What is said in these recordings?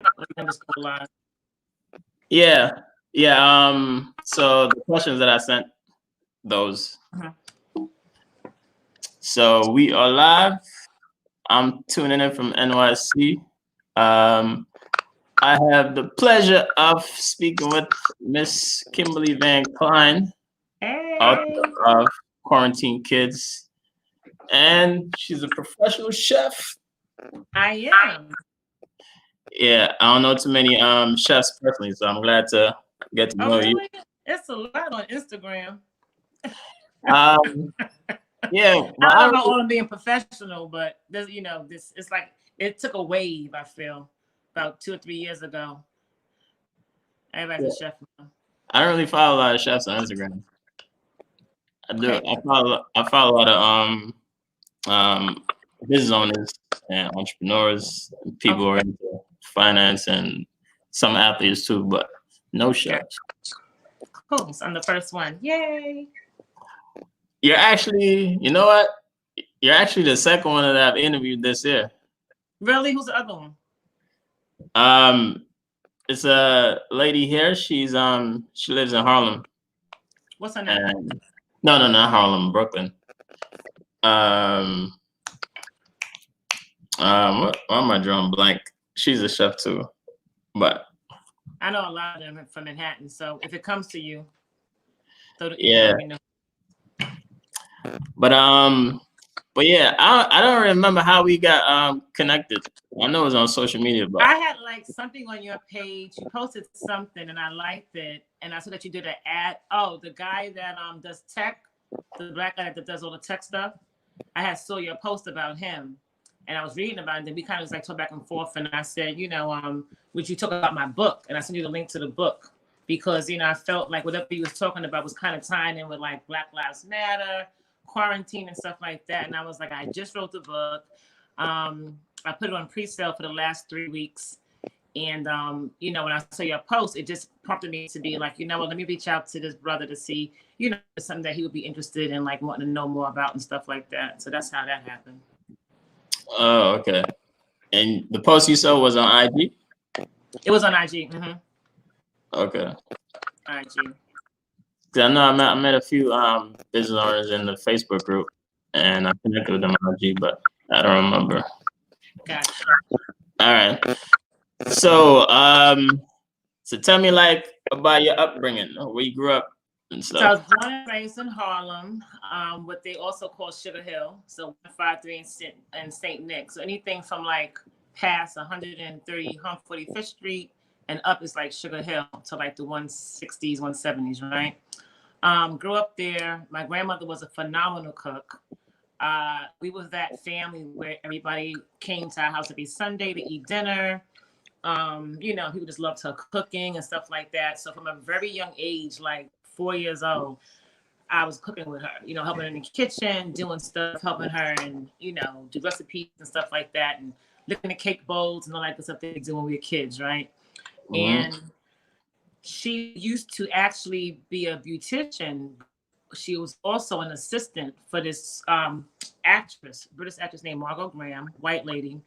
Or you can just go live. Yeah, yeah. So the questions that I sent, those. Mhm. So we are live. I'm tuning in from NYC. Um, I have the pleasure of speaking with Miss Kimberly Vankline, Hey, author of Quarantine Kids, and she's a professional chef. I am. Yeah, I don't know too many chefs personally, so I'm glad to get to Oh, know you. really? It's a lot on Instagram. Um, yeah, I but don't I know about really, all of being professional, but there's, this it's like it took a wave, I feel, about 2 or 3 years ago. Everybody's a yeah, chef now. I don't really follow a lot of chefs on Instagram. I do. Okay. I follow a lot of um business owners and entrepreneurs, and people who are Okay. into finance and some athletes too, but no Got chefs. cool. So I'm the first one. Yay. You're actually, you know what? You're actually the second one that I've interviewed this year. Really? Who's the other one? Um, it's a lady here. She lives in Harlem, What's her name? and no, no, not Harlem, Brooklyn. Um, what, why am I drawing blank? She's a chef too, but I know a lot of them from Manhattan. So if it comes to you, so that you can yeah, let me know. but um, but yeah, I don't remember how we got connected. I know it was on social media, but I had like something on your page. You posted something and I liked it. And I saw that you did an ad. Oh, the guy that does tech, the black guy that does all the tech stuff. I had saw your post about him and I was reading about it. And then we kind of was like talk back and forth. And I said, would you talk about my book? And I sent you the link to the book because, I felt like whatever you was talking about was kind of tying in with like Black Lives Matter, quarantine and stuff like that. And I was like, I just wrote the book. I put it on pre-sale for the last 3 weeks. And when I saw your post, it just prompted me to be like, let me reach out to this brother to see, something that he would be interested in, like wanting to know more about and stuff like that. So that's how that happened. oh, okay. And the post you saw was on IG. It was on IG. Okay. IG. 'Cause I know I met a few business owners in the Facebook group, and I connected with them on IG, but I don't remember. Gotcha. All right. So so tell me like about your upbringing, where you grew up and So I stuff. was born and raised in Harlem, what they also call Sugar Hill. So 153 in St. Nick. So anything from like past 130 145th Street and up is like Sugar Hill to like the 160s, 170s, right? Grew up there. My grandmother was a phenomenal cook. We was that family where everybody came to our house every Sunday to eat dinner. People just loved her cooking and stuff like that. So from a very young age, like 4 years old, I was cooking with her, helping her in the kitchen, doing stuff, helping her and, do recipes and stuff like that and licking the cake bowls and all that good stuff they do when we were kids, right? Hmm. And she used to actually be a beautician, but she was also an assistant for this actress, British actress named Margot Graham, white lady.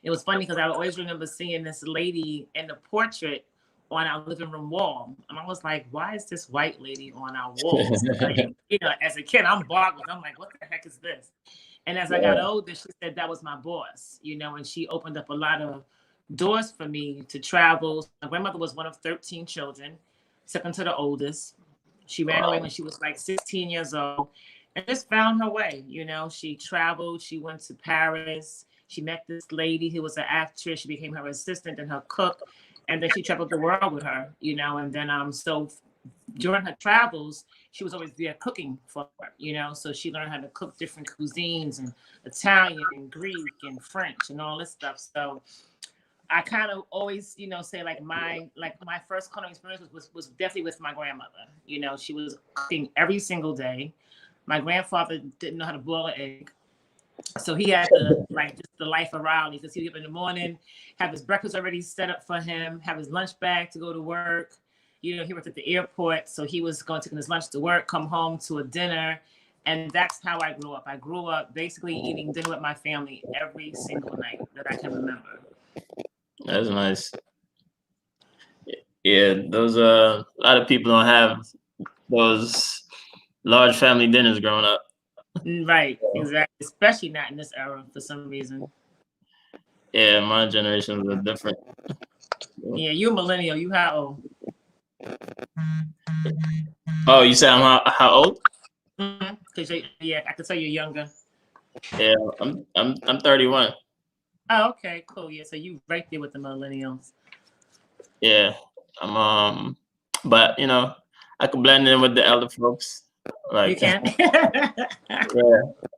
It was funny because I always remember seeing this lady in the portrait on our living room wall. And I was like, why is this white lady on our walls? Like, as a kid, I'm boggled. I'm like, what the heck is this? And as I got Yeah. older, she said that was my boss, and she opened up a lot of doors for me to travel. My grandmother was one of 13 children, second to the oldest. She ran away Wow. when she was like 16 years old and just found her way. She traveled, she went to Paris, she met this lady who was an actress, she became her assistant and her cook, and then she traveled the world with her, and then so during her travels, she was always there cooking for her, so she learned how to cook different cuisines and Italian and Greek and French and all this stuff. So I kind of always, say like my first culinary experience was definitely with my grandmother. She was cooking every single day. My grandfather didn't know how to boil an egg. So he had the like just the life of Raleigh because he'd get up in the morning, have his breakfast already set up for him, have his lunch bag to go to work. He worked at the airport, so he was going to take his lunch to work, come home to a dinner, and that's how I grew up. I grew up basically eating dinner with my family every single night that I can remember. That's nice. Yeah, those a lot of people don't have those large family dinners growing up. Right, exactly. Especially not in this era for some reason. Yeah, my generation was different. Yeah, you're a millennial. You how old? Oh, you said how old? Because yeah, I could tell you're younger. Yeah, I'm 31. Oh, okay, cool. Yeah, so you right there with the millennials. Yeah, I'm but you know, I could blend in with the elder folks. You Like, can. yeah,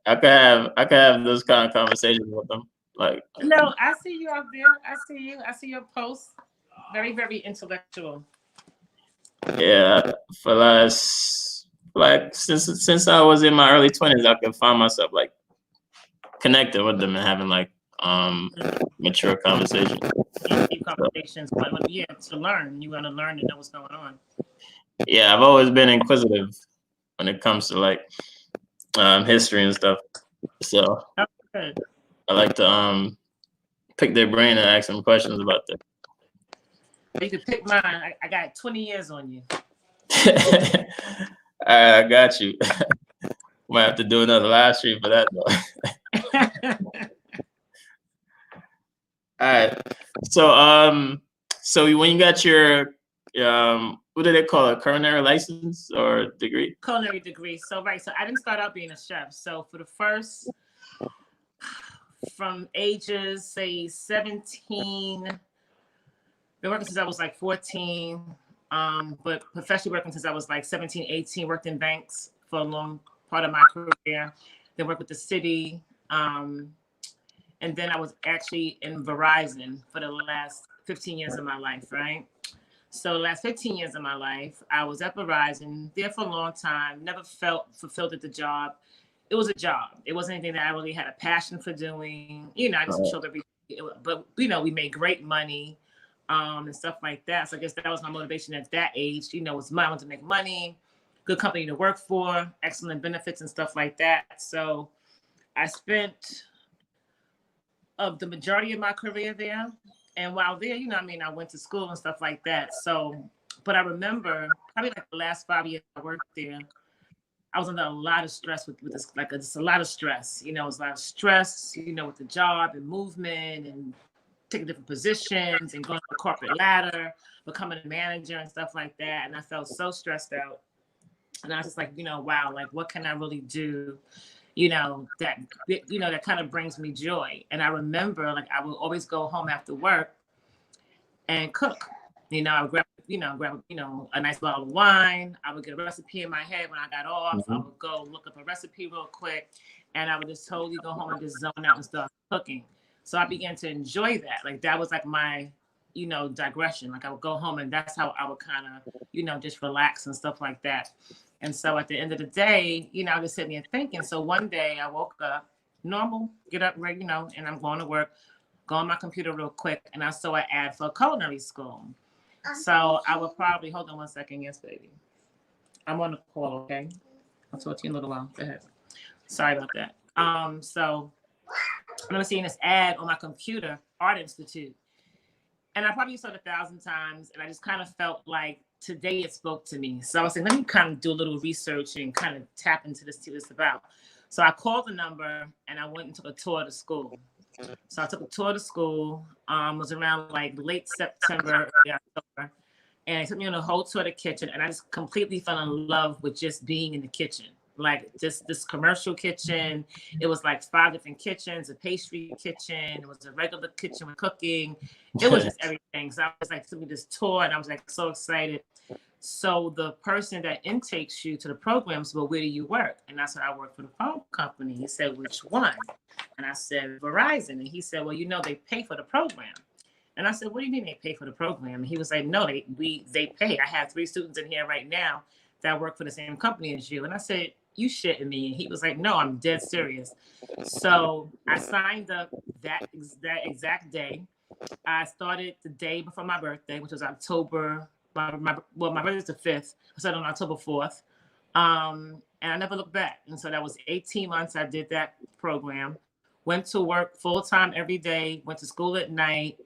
I could have those kind of conversations with them. Like, No, I see you out there. I see you. I see your posts. Very, very intellectual. yeah, for last like since I was in my early 20s, I could find myself like connecting with them and having like mature conversations. Deep conversations, but yeah, to learn. You want to learn to know what's going on. Yeah, I've always been inquisitive when it comes to like history and stuff. So Oh, good. I like to pick their brain and ask them questions about that. You could pick mine. I got 20 years on you. All right, I got you. Might have to do another live stream for that though. All right. So when you got your what do they call it? Culinary license or degree? Culinary degree. So right. So I didn't start out being a chef. So for the first from ages say 17, been working since I was like 14. But professionally working since I was like 17, 18, worked in banks for a long part of my career. Then worked with the city. And then I was actually in Verizon for the last 15 years of my life, right? So the last 15 years of my life, I was at Verizon, there for a long time, never felt fulfilled at the job. It was a job. It wasn't anything that I really had a passion for doing. You know, I just chilled every day. But, you know, we made great money and stuff like that. So I guess that was my motivation at that age. You know, was I wanted to make money, good company to work for, excellent benefits and stuff like that. So I spent of the majority of my career there. And while there, you know, I mean, I went to school and stuff like that. So, but I remember probably like the last 5 years I worked there, I was under a lot of stress with this, like just a lot of stress. You know, it was a lot of stress, you know, with the job and movement and taking different positions and going up the corporate ladder, becoming a manager and stuff like that. And I felt so stressed out. And I was just like, you know, wow, like what can I really do? That kind of brings me joy. And I remember like I would always go home after work and cook. You know, I would grab a nice bottle of wine. I would get a recipe in my head when I got off. I would go look up a recipe real quick, and I would just totally go home and just zone out and start cooking. So I began to enjoy that. Like that was like my, digression. Like I would go home and that's how I would kind of, just relax and stuff like that. And so at the end of the day, I was sitting there thinking. So one day I woke up, normal, get up, right, and I'm going to work, go on my computer real quick, and I saw an ad for a culinary school. So I would probably, hold on one second. Yes, baby. I'm on the call, okay? I'll talk to you in a little while. Go ahead. Sorry about that. So I remember seeing this ad on my computer, Art Institute. And I probably saw it 1,000 times, and I just kind of felt like today it spoke to me. So I was like, let me kind of do a little research and kind of tap into this, see what it's about. So I called the number, and I went and took a tour of the school. So I took a tour of the school. Was around like late September, early October, and it took me on a whole tour of the kitchen, and I just completely fell in love with just being in the kitchen. Like just this commercial kitchen. It was like 5 different kitchens, a pastry kitchen, it was a regular kitchen with cooking. It was just everything. So I was like, took me this tour, and I was like so excited. So the person that intakes you to the program said, well, where do you work? And I said, I work for the phone company. He said, which one? And I said, Verizon. And he said, well, they pay for the program. And I said, what do you mean they pay for the program? And he was like, no, they pay. I have 3 students in here right now that work for the same company as you. And I said, you shitting me? And he was like, no, I'm dead serious. So I signed up that exact day. I started the day before my birthday, which was October. My birthday's the 5th. I started on October 4th. And I never looked back. And so that was 18 months I did that program. Went to work full time every day, went to school at night.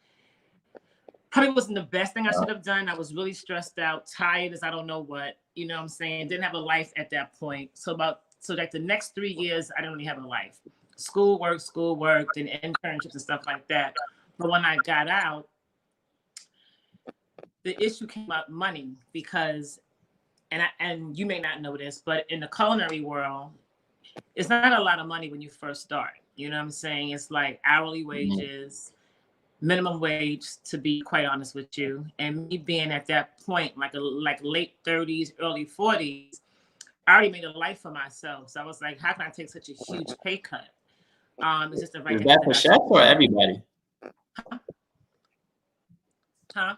Probably wasn't the best thing I should have done. I was really stressed out, tired as I don't know what, you know what I'm saying? Didn't have a life at that point. So like the next 3 years, I didn't really have a life. School work, and internships and stuff like that. But when I got out, the issue came up money because, and you may not know this, but in the culinary world, it's not a lot of money when you first start. You know what I'm saying? It's like hourly wages, minimum wage, to be quite honest with you. And me being at that point, like late 30s, early 40s, I already made a life for myself. So I was like, how can I take such a huge pay cut? It's just the right Is that for chefs or everybody? Huh?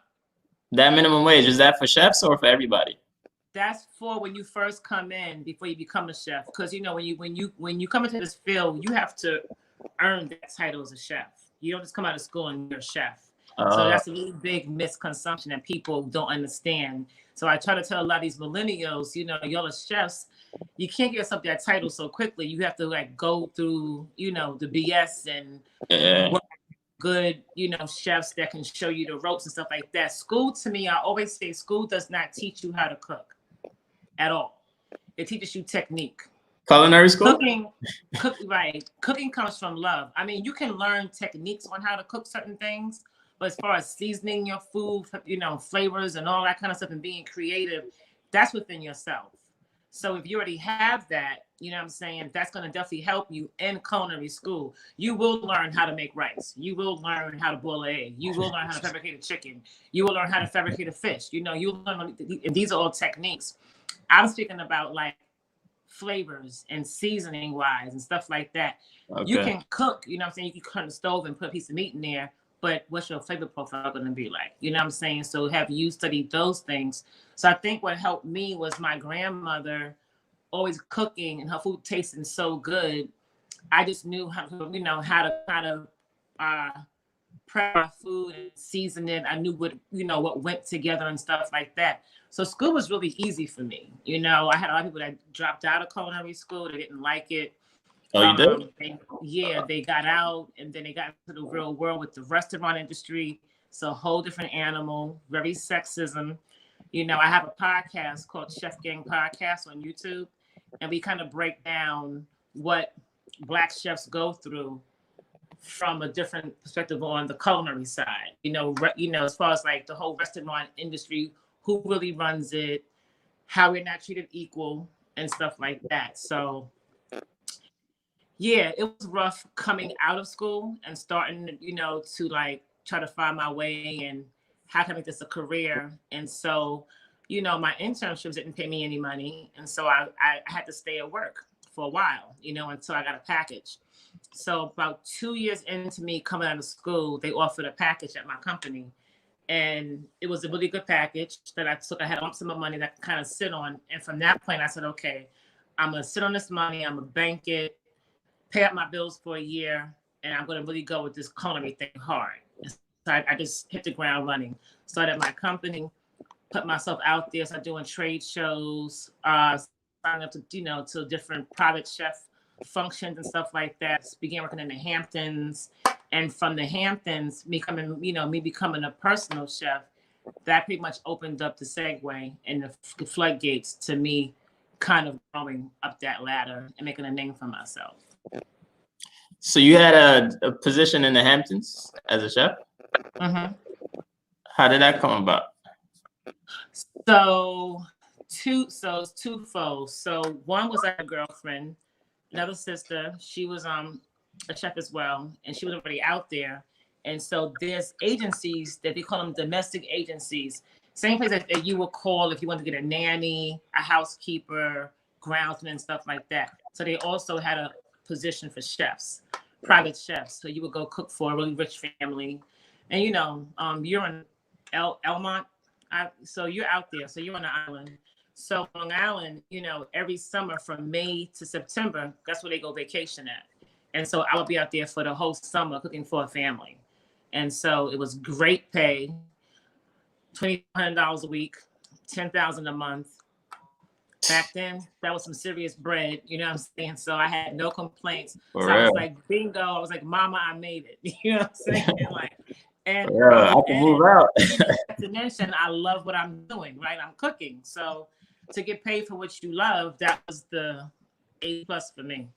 That minimum wage, is that for chefs or for everybody? That's for when you first come in before you become a chef. Because you know, when you come into this field, you have to earn that title as a chef. You don't just come out of school and you're a chef. So that's a really big misconception that people don't understand. So I try to tell a lot of these millennials, you know, y'all are chefs, you can't get yourself that title so quickly. You have to like go through, you know, the BS and work with good, you know, chefs that can show you the ropes and stuff like that. School, to me, I always say school does not teach you how to cook at all. It teaches you technique. Culinary school? Cooking comes from love. I mean, you can learn techniques on how to cook certain things, but as far as seasoning your food, you know, flavors and all that kind of stuff and being creative, that's within yourself. So if you already have that, you know what I'm saying, that's going to definitely help you in culinary school. You will learn how to make rice. You will learn how to boil an egg. You will learn how to fabricate a chicken. You will learn how to fabricate a fish. You know, you'll learn, these are all techniques. I'm speaking about like flavors and seasoning wise and stuff like that. Okay. You can cook, you know what I'm saying? You can cut on the stove and put a piece of meat in there, but what's your flavor profile going to be like? You know what I'm saying? So have you studied those things? So I think what helped me was my grandmother always cooking and her food tasting so good. I just knew how to, you know, how to prep my food and season it. I knew what, you know, what went together and stuff like that. So school was really easy for me. You know, I had a lot of people that dropped out of culinary school. They didn't like it. Oh, you did? They got out and then they got into the real world with the restaurant industry. So a whole different animal, very sexism. You know, I have a podcast called Chef Gang Podcast on YouTube, and we kind of break down what Black chefs go through from a different perspective on the culinary side. You know, as far as like the whole restaurant industry, who really runs it, how we're not treated equal and stuff like that. So yeah, it was rough coming out of school and starting, you know, to like try to find my way and how can I make this a career. And so, you know, my internships didn't pay me any money. And so I had to stay at work for a while, you know, until I got a package. So about 2 years into me coming out of school, they offered a package at my company. And it was a really good package that I took. I had a lump sum of money that I could kind of sit on. And from that point, I said, okay, I'm going to sit on this money. I'm going to bank it, pay up my bills for a year, and I'm going to really go with this culinary thing hard. So I just hit the ground running. Started my company, put myself out there, started doing trade shows, signing up to, you know, to different private chef functions and stuff like that. Began working in the Hamptons. And from the Hamptons, me becoming a personal chef, that pretty much opened up the segue and the floodgates to me kind of growing up that ladder and making a name for myself. So you had a position in the Hamptons as a chef? Mm-hmm. How did that come about? So it's twofold. So one was like a girlfriend, another sister. She was a chef as well, and she was already out there. And so there's agencies that they call them domestic agencies, same place that you would call if you want to get a nanny, a housekeeper, groundsman, stuff like that. So they also had a position for chefs, private chefs. So you would go cook for a really rich family, and you know, you're in Elmont, so you're out there, so you're on the island. So Long Island, you know, every summer from May to September, that's where they go vacation at. And so I would be out there for the whole summer cooking for a family. And so it was great pay, $2,500 a week, $10,000 a month. Back then, that was some serious bread, you know what I'm saying? So I had no complaints. So I was like, bingo. I was like, mama, I made it. You know what I'm saying? Like, And Yeah, I can move out. not to mention, I love what I'm doing, right? I'm cooking. So to get paid for what you love, that was the A+ for me.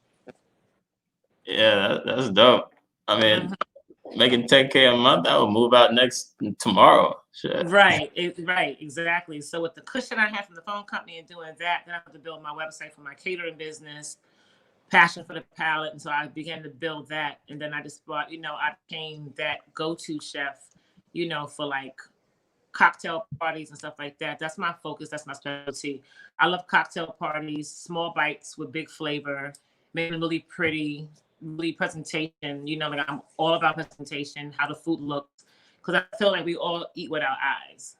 Yeah, that's dope. I mean, Mhm. making 10K a month, I will move out next tomorrow. Shit. Right, right, exactly. So with the cushion I had from the phone company and doing that, then I had to build my website for my catering business, passion for the palate. And so I began to build that. And then I just brought, I became that go-to chef, for like cocktail parties and stuff like that. That's my focus. That's my specialty. I love cocktail parties, small bites with big flavor, making really pretty, really presentation. Like I'm all about presentation, how the food looks, because I feel like we all eat with our eyes.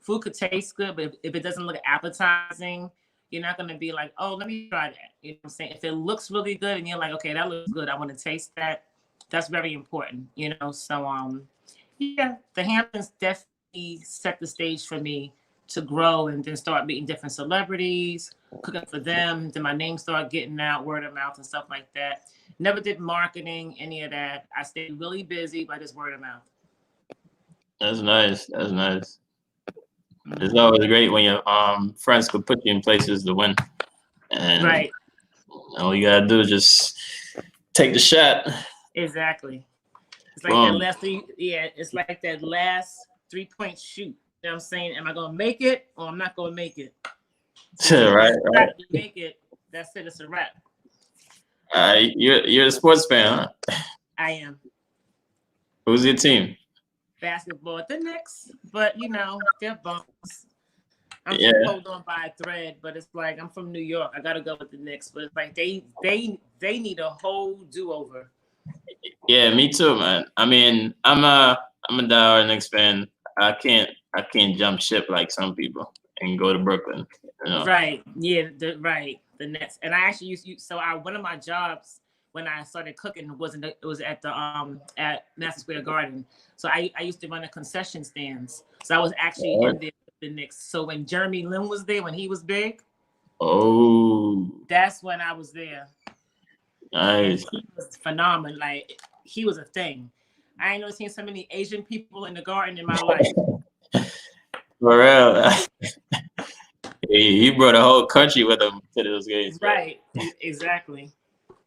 Food could taste good, but if it doesn't look appetizing, you're not going to be like, oh, let me try that. You know what I'm saying? If it looks really good and you're like, okay, that looks good, I want to taste that. That's very important. So yeah, the Hamptons definitely set the stage for me to grow and then start meeting different celebrities, cooking for them. Then my name started getting out, word of mouth and stuff like that. Never did marketing, any of that. I stayed really busy by just word of mouth. That's nice. That's nice. It's always great when your friends could put you in places to win, and Right. all you gotta do is just take the shot. Exactly. It's like that Boom. last it's like that last 3-point shoot. You know what I'm saying? Am I gonna make it or I'm not gonna make it? So Right, right. you make it, that's it, it's a wrap. You're a sports fan, huh? I am. Who's your team? Basketball, the Knicks, but they're bumps. I'm Yeah, still hold on by a thread, but it's like I'm from New York. I gotta go with the Knicks, but it's like they need a whole do-over. yeah, me too, man. I mean, I'm a diehard Knicks fan. I can't jump ship like some people and go to Brooklyn. You know. Right. Yeah, the Nets. And I actually one of my jobs when I started cooking it was at the at Madison Square Garden. So I used to run the concession stands. So I was actually in there with the Knicks. So when Jeremy Lin was there, when he was big, Oh, that's when I was there. nice. And he was phenomenal. Like he was a thing. I ain't never seen so many Asian people in the garden in my life. For real. He brought a whole country with him to those games. Right. Exactly.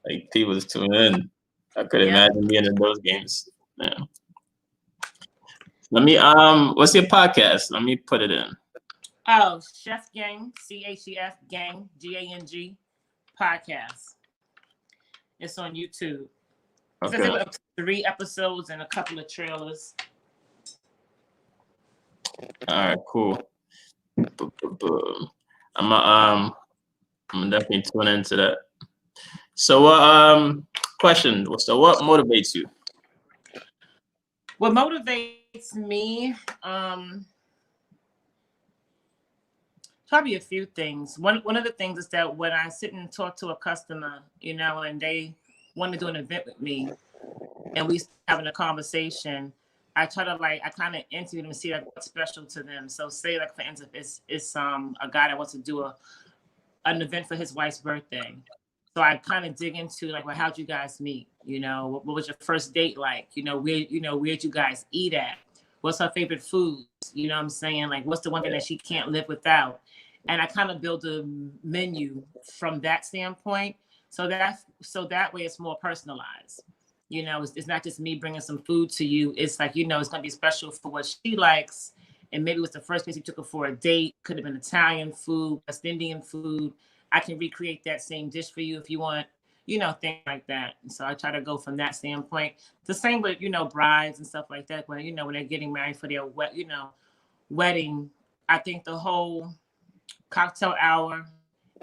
Like people just tune in. I could Yep. imagine being in those games. Yeah. Let me what's your podcast? Let me put it in. Oh, Chef Gang, CHEF Gang, GANG podcast. It's on YouTube. Okay. So up to 3 episodes and a couple of trailers. All right, cool. I'm definitely tune into that. So question. So what motivates you? What motivates me, probably a few things. One of the things is that when I sit and talk to a customer, and they want to do an event with me, and we having a conversation, I try to I kind of interview them and see what's special to them. So say for instance, it's a guy that wants to do an event for his wife's birthday. So I kind of dig into well, how'd you guys meet? What was your first date like? Where'd you guys eat at? What's her favorite foods? You know what I'm saying? What's the one thing that she can't live without? And I kind of build a menu from that standpoint. So that way it's more personalized. It's not just me bringing some food to you. It's it's going to be special for what she likes. And maybe it was the first place you took her for a date. Could have been Italian food, West Indian food. I can recreate that same dish for you if you want, things like that. And so I try to go from that standpoint. The same with, brides and stuff like that. When they're getting married for their wedding, I think the whole cocktail hour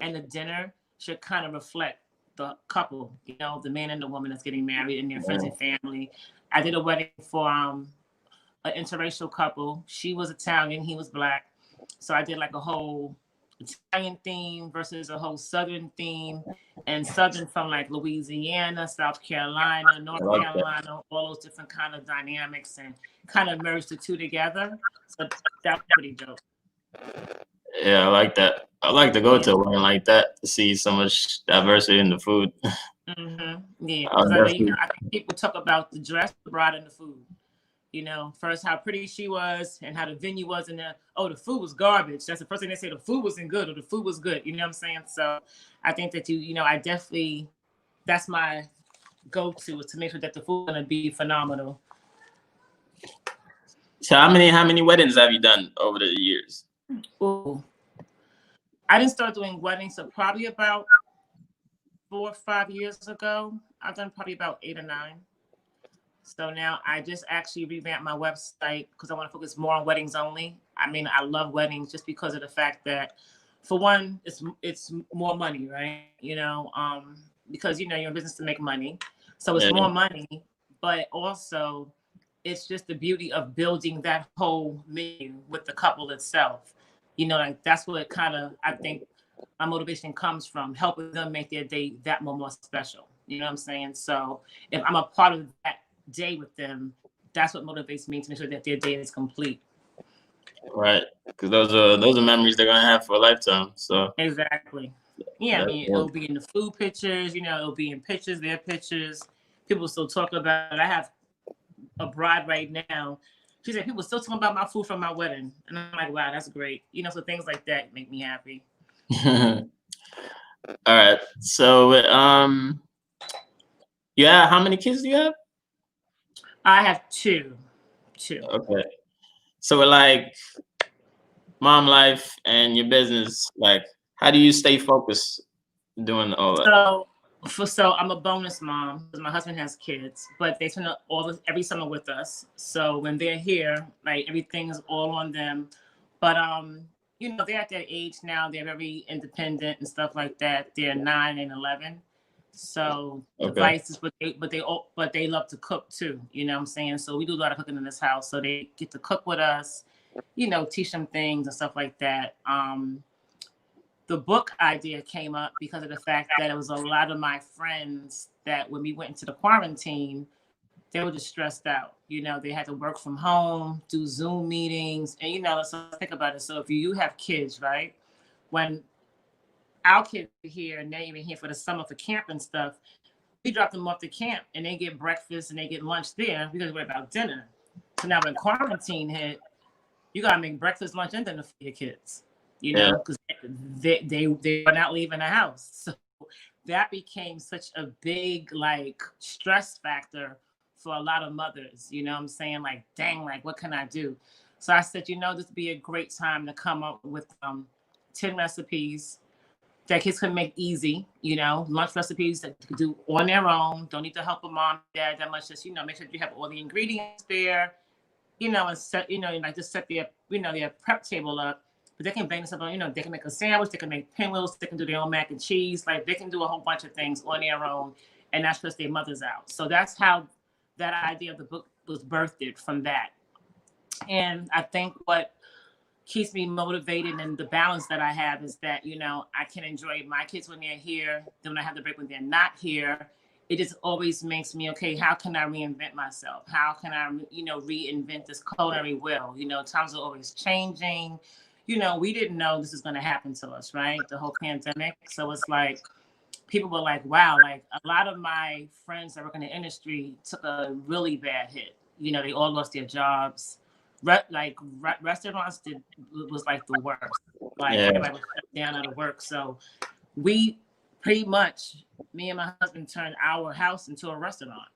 and the dinner should kind of reflect the couple, the man and the woman that's getting married and their friends and family. I did a wedding for an interracial couple. She was Italian, he was Black. So I did a whole Italian theme versus a whole Southern theme, and Southern from Louisiana, South Carolina, North Carolina, all those different kind of dynamics, and kind of merged the two together. So that's pretty dope. Yeah, I like that. I like to go to a wedding like that to see so much diversity in the food. Mm-hmm. Yeah, because I think people talk about the dress, the bride, and the food. You know, first how pretty she was and how the venue was, and then, oh, the food was garbage. That's the first thing they say, the food wasn't good or the food was good. You know what I'm saying? So I think that I definitely, that's my go-to, is to make sure that the food is gonna be phenomenal. So how many weddings have you done over the years? Ooh. I didn't start doing weddings, so probably about 4 or 5 years ago. I've done probably about 8 or 9. So now I just actually revamped my website because I want to focus more on weddings only. I mean, I love weddings just because of the fact that, for one, it's more money, right? Because you're in business to make money, so it's more money. But also, it's just the beauty of building that whole menu with the couple itself. Like that's what kind of, I think, my motivation comes from, helping them make their day that more special. You know what I'm saying? So if I'm a part of that day with them, that's what motivates me, to make sure that their day is complete. Right, because those are memories they're gonna have for a lifetime. So exactly, yeah. I mean, it'll be in the food pictures. It'll be in pictures, their pictures. People still talk about it. I have a bride right now. She said people still talking about my food from my wedding, and I'm like, wow, that's great. So things like that make me happy. All right. So, yeah, how many kids do you have? I have two. Okay. So, like, mom life and your business, like, how do you stay focused doing all that? So I'm a bonus mom because my husband has kids, but they spend every summer with us. So when they're here, like, everything is all on them. But they're at that age now. They're very independent and stuff like that. They're 9 and 11. So devices, but they love to cook too. You know what I'm saying? So we do a lot of cooking in this house. So they get to cook with us, teach them things and stuff like that. The book idea came up because of the fact that it was a lot of my friends that, when we went into the quarantine, they were just stressed out. They had to work from home, do Zoom meetings, and so think about it. So if you have kids, right? When our kids are here and they're even here for the summer for camp and stuff, we drop them off to camp and they get breakfast and they get lunch there. We gotta worry about dinner. So now when quarantine hit, you gotta make breakfast, lunch, and dinner for your kids. Because they were not leaving the house. So that became such a big, like, stress factor for a lot of mothers. You know what I'm saying? Like, dang, like, what can I do? So I said, this would be a great time to come up with 10 recipes that kids can make easy, lunch recipes that you can do on their own. Don't need to help a mom, dad that much. Just, make sure you have all the ingredients there, and set, like, just set their, their prep table up. But they can bang stuff on, they can make a sandwich, they can make pinwheels, they can do their own mac and cheese. Like, they can do a whole bunch of things on their own, and that's just their mothers out. So that's how that idea of the book was birthed, from that. And I think what keeps me motivated and the balance that I have is that, I can enjoy my kids when they're here. Then when I have the break when they're not here, it just always makes me, okay, how can I reinvent myself? How can I, reinvent this culinary wheel? Times are always changing. We didn't know this was going to happen to us, right? The whole pandemic. So it's like, people were like, wow, like, a lot of my friends that work in the industry took a really bad hit. They all lost their jobs. Restaurants was like the worst. Like, everybody was shut down out of work. So we pretty much, me and my husband, turned our house into a restaurant.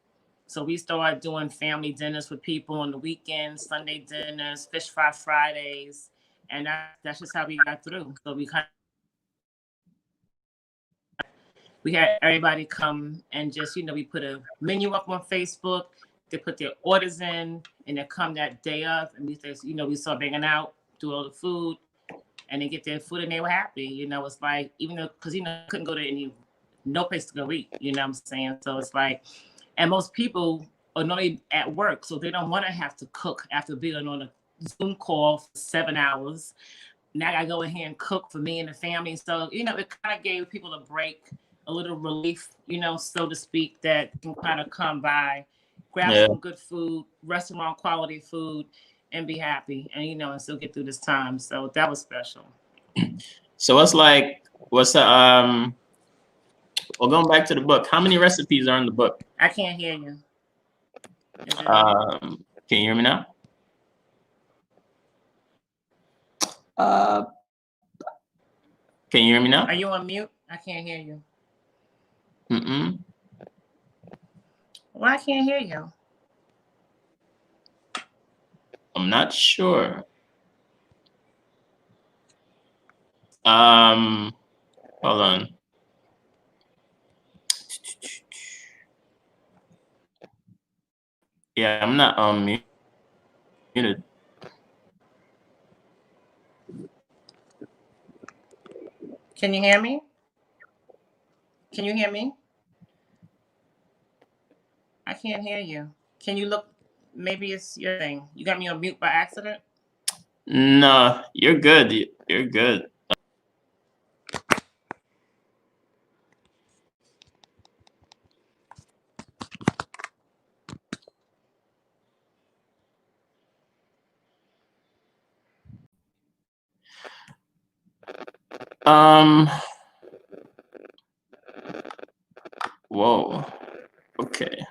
So we started doing family dinners with people on the weekends, Sunday dinners, fish fry Fridays. And that's just how we got through. So we had everybody come and just, we put a menu up on Facebook. They put their orders in and they come that day of. And we start banging out, do all the food, and they get their food and they were happy. It's like, even though, because, couldn't go to no place to go eat, what I'm saying? So it's like, and most people are normally at work, so they don't want to have to cook after being on a Zoom call for 7 hours. Now I gotta go in here and cook for me and the family. So, it kind of gave people a break, a little relief, so to speak, that can kind of come by, grab some good food, restaurant quality food, and be happy, and and still get through this time. So that was special. So well, going back to the book, how many recipes are in the book? I can't hear you. Can you hear me now? Can you hear me now? Are you on mute? I can't hear you. Mm-mm. Well, I can't hear you. I'm not sure. Hold on. Yeah, I'm not muted. Can you hear me? Can you hear me? I can't hear you. Can you look? Maybe it's your thing. You got me on mute by accident? No, you're good. You're good. Whoa. Okay.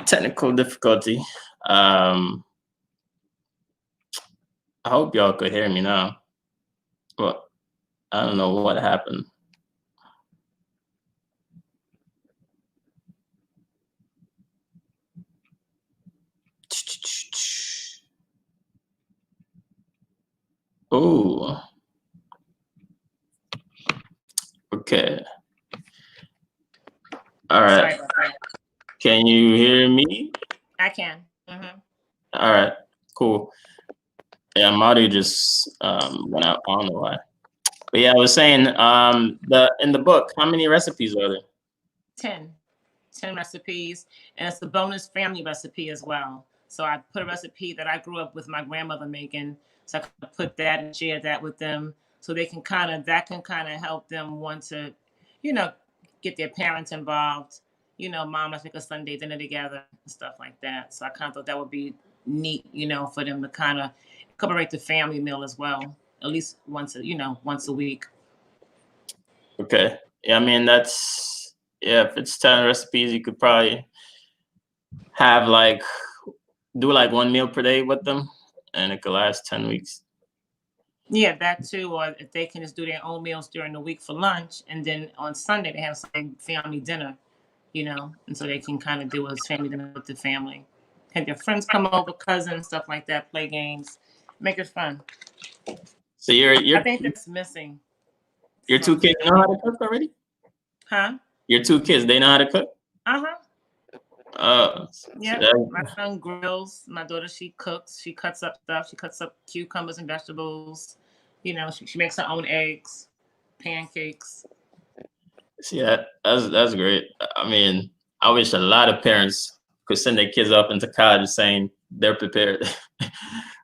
Technical difficulty. I hope y'all could hear me now. Well, I don't know what happened. Oh. Okay. All right. Sorry about that. Can you hear me? I can. Mm-hmm. All right. Cool. Yeah, my audio just went out. I don't know why. But yeah, I was saying in the book, how many recipes are there? 10 recipes, and it's a bonus family recipe as well. So I put a recipe that I grew up with my grandmother making. So I could put that and share that with them, so they can kind of help them want to, get their parents involved. Mom, let's make a Sunday dinner together and stuff like that. So I kind of thought that would be neat, for them to kind of incorporate the family meal as well, at least once a week. Okay. Yeah, I mean if it's 10 recipes, you could probably have do one meal per day with them, and it could last 10 weeks. Yeah, that too. Or if they can just do their own meals during the week for lunch, and then on Sunday they have some family dinner, and so they can kind of do a family dinner with the family. Have their friends come over, cousins, stuff like that, play games, make it fun. So I think that's missing. Your two kids know how to cook already? Huh? Your two kids, they know how to cook? Uh-huh. Yeah, my son grills. My daughter, she cooks. She cuts up stuff. She cuts up cucumbers and vegetables. She makes her own eggs, pancakes. See, that's great. I mean, I wish a lot of parents could send their kids up into college saying they're prepared.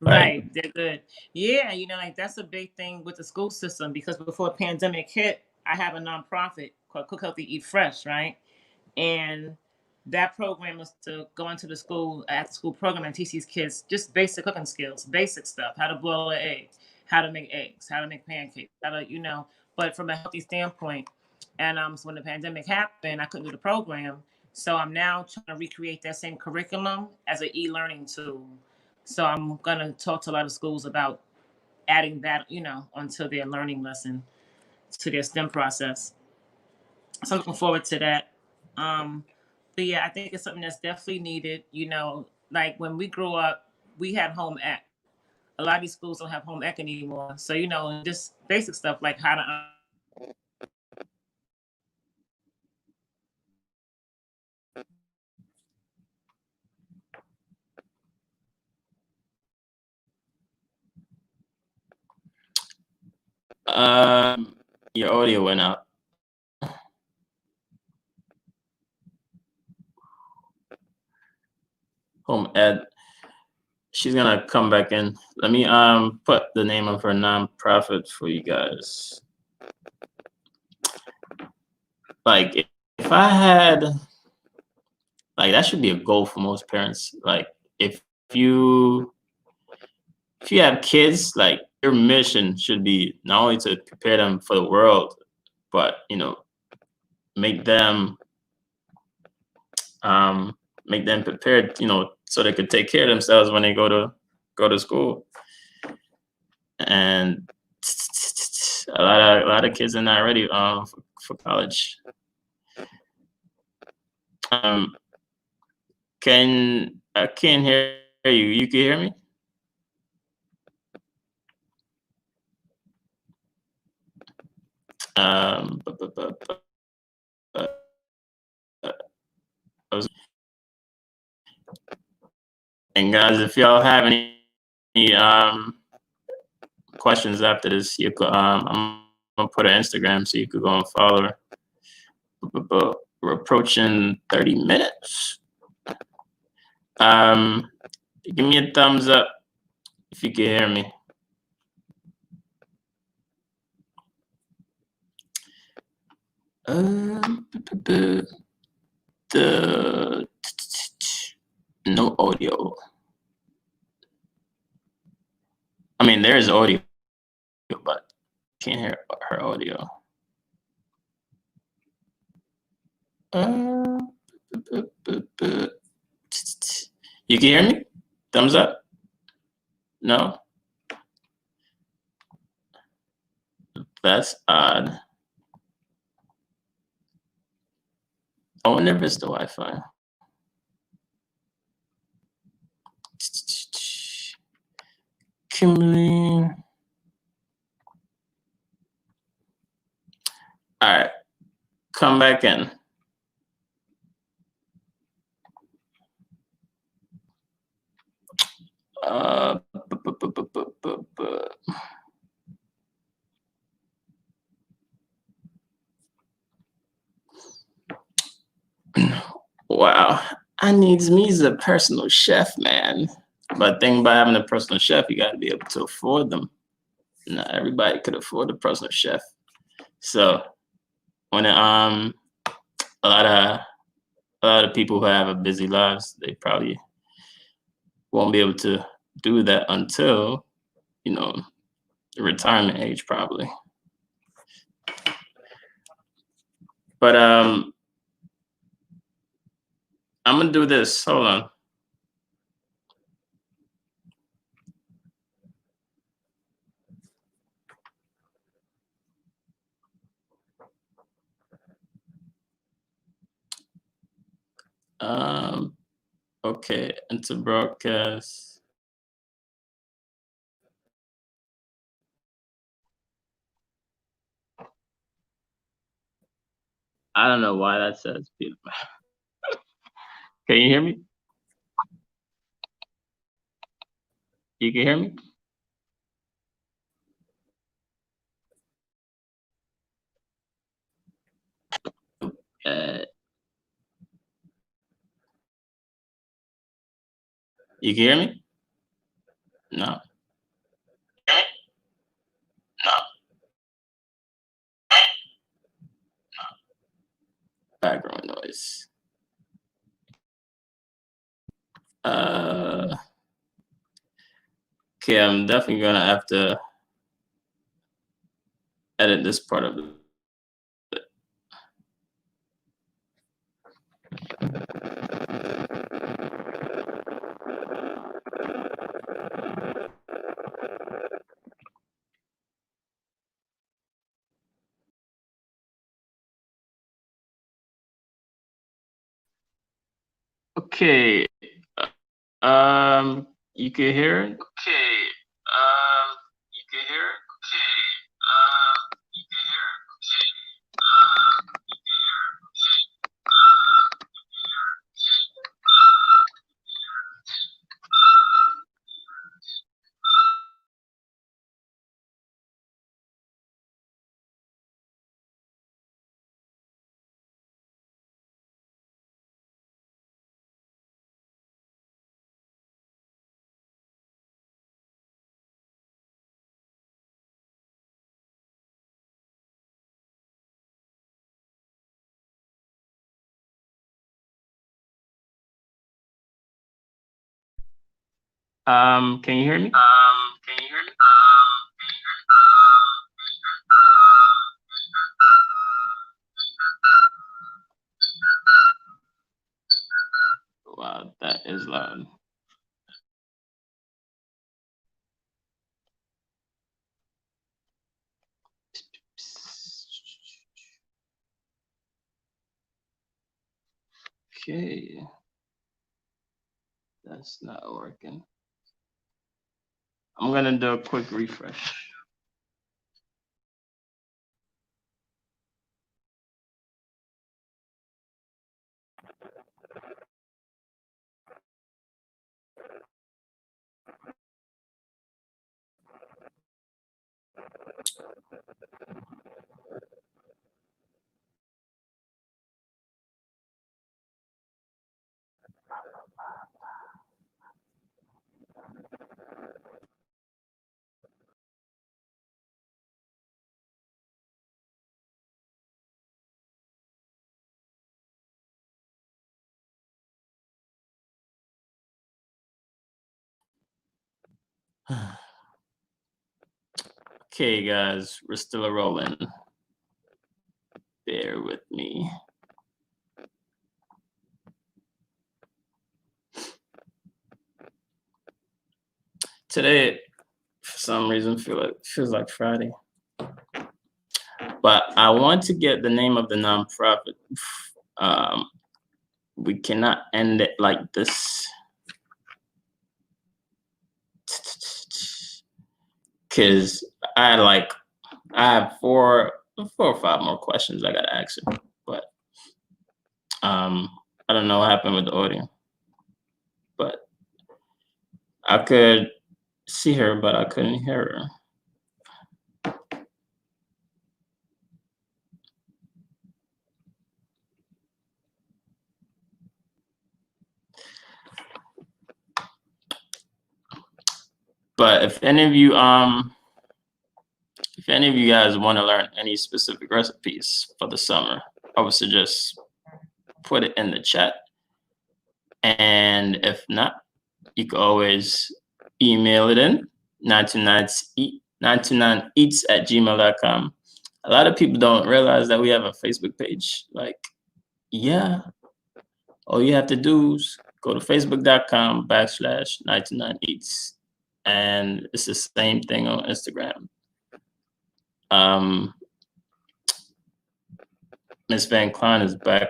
Right, they're good. Yeah, that's a big thing with the school system, because before the pandemic hit, I have a nonprofit called Cook Healthy Eat Fresh, right? And that program is to go into the school, after school program, and teach these kids just basic cooking skills, basic stuff: how to boil an egg, how to make eggs, how to make pancakes, how to, but from a healthy standpoint. And so when the pandemic happened, I couldn't do the program. So I'm now trying to recreate that same curriculum as an e-learning tool. So I'm gonna talk to a lot of schools about adding that, onto their learning lesson, to their STEM process. So I'm looking forward to that. But yeah, I think it's something that's definitely needed. Like when we grew up, we had home ec. A lot of these schools don't have home ec anymore. So just basic stuff like how to. Your audio went out. Home ed. She's gonna come back in. Let me put the name of her nonprofit for you guys. Like if I had, that should be a goal for most parents. Like if you have kids, your mission should be not only to prepare them for the world, but make them make them prepared, so they could take care of themselves when they go to school. And a lot of kids are not ready for college. I can't hear you. You can hear me? And guys, if y'all have any questions after this, you could I'm gonna put her Instagram so you could go and follow her. We're approaching 30 minutes. Give me a thumbs up if you can hear me. No audio. I mean, there is audio, but can't hear her audio. You can hear me? Thumbs up? No? That's odd. I wonder if it's the Wi-Fi. Kimberly. All right, come back in. Wow, I needs me as a personal chef, man. But the thing about having a personal chef, you got to be able to afford them. Not everybody could afford a personal chef. So when a lot of people who have a busy lives, they probably won't be able to do that until retirement age, probably. But I'm gonna do this. Hold on. Okay, into broadcast. I don't know why that says beautiful. Can you hear me? You can hear me? You can hear me? No. No. Background noise. Okay, I'm definitely gonna have to edit this part of it. Okay. You can hear it? Okay. You can hear it? Okay. You can hear it? Okay. You can hear it? Okay. Can you hear me? Can you hear me? Okay. That's not working. I'm gonna do a quick refresh. Okay, guys, we're still rolling. Bear with me. Today, for some reason, feels like Friday. But I want to get the name of the nonprofit. We cannot end it like this. Because I have four or five more questions I gotta ask her. But I don't know what happened with the audio. But I could see her, but I couldn't hear her. But if any of you guys want to learn any specific recipes for the summer, I would suggest put it in the chat. And if not, you can always email it in 929eats@gmail.com. A lot of people don't realize that we have a Facebook page. Like, yeah, all you have to do is go to facebook.com/929eats. And it's the same thing on Instagram. Miss Vankline is back.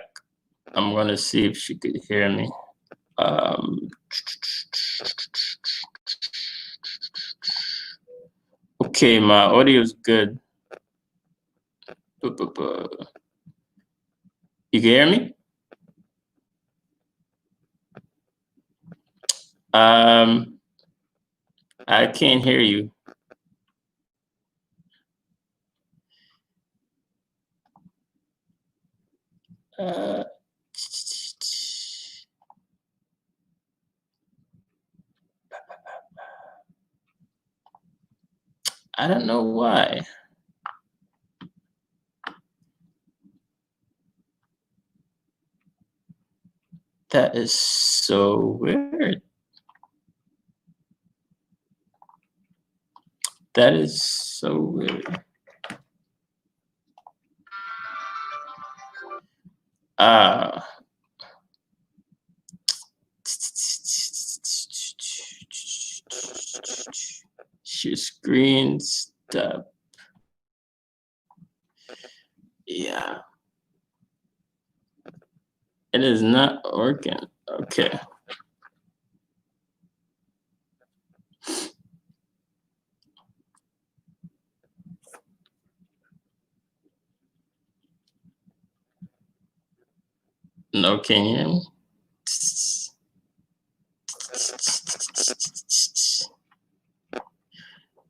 I'm gonna see if she could hear me. Okay, my audio is good. You can hear me? I can't hear you. I don't know why. That is so weird. That is so weird. Your screen stop. Yeah. It is not working. Okay. No, can you hear me?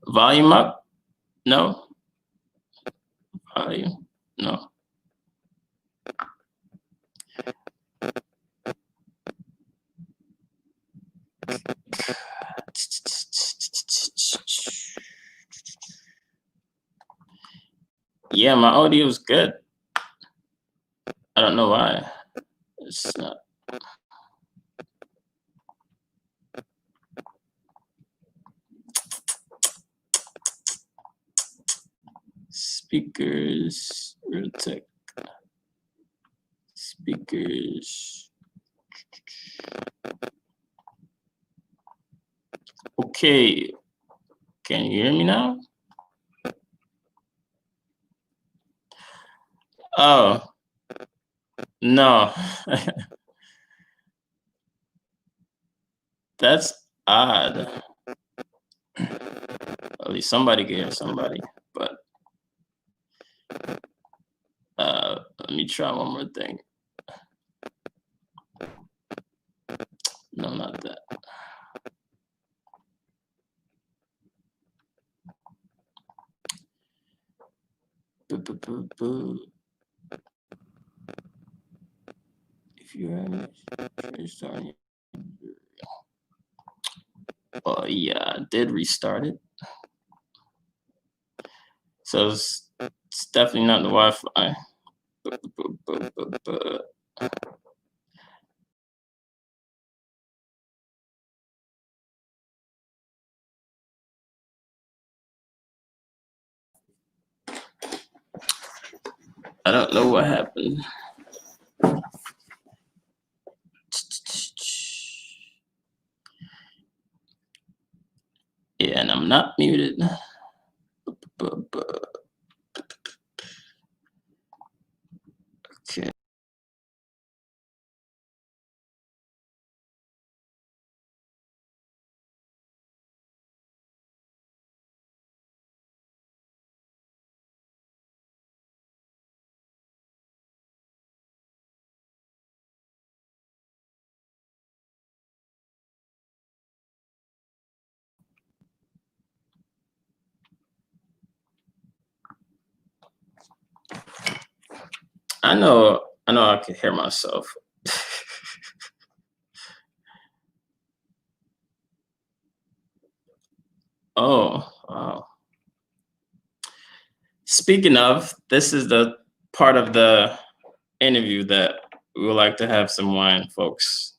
Volume up? No. Volume? No. Yeah, my audio is good. I don't know why. It's not. Speakers, real tech. Speakers. Okay. Can you hear me now? Oh, no. That's odd. At least somebody can hear somebody, but let me try one more thing. No, not that. If you're restarting, oh yeah, I did restart it. So it's definitely not the Wi-Fi. I don't know what happened. Yeah, and I'm not muted. Okay. I know I can hear myself. Oh, wow. Speaking of, this is the part of the interview that we would like to have some wine, folks.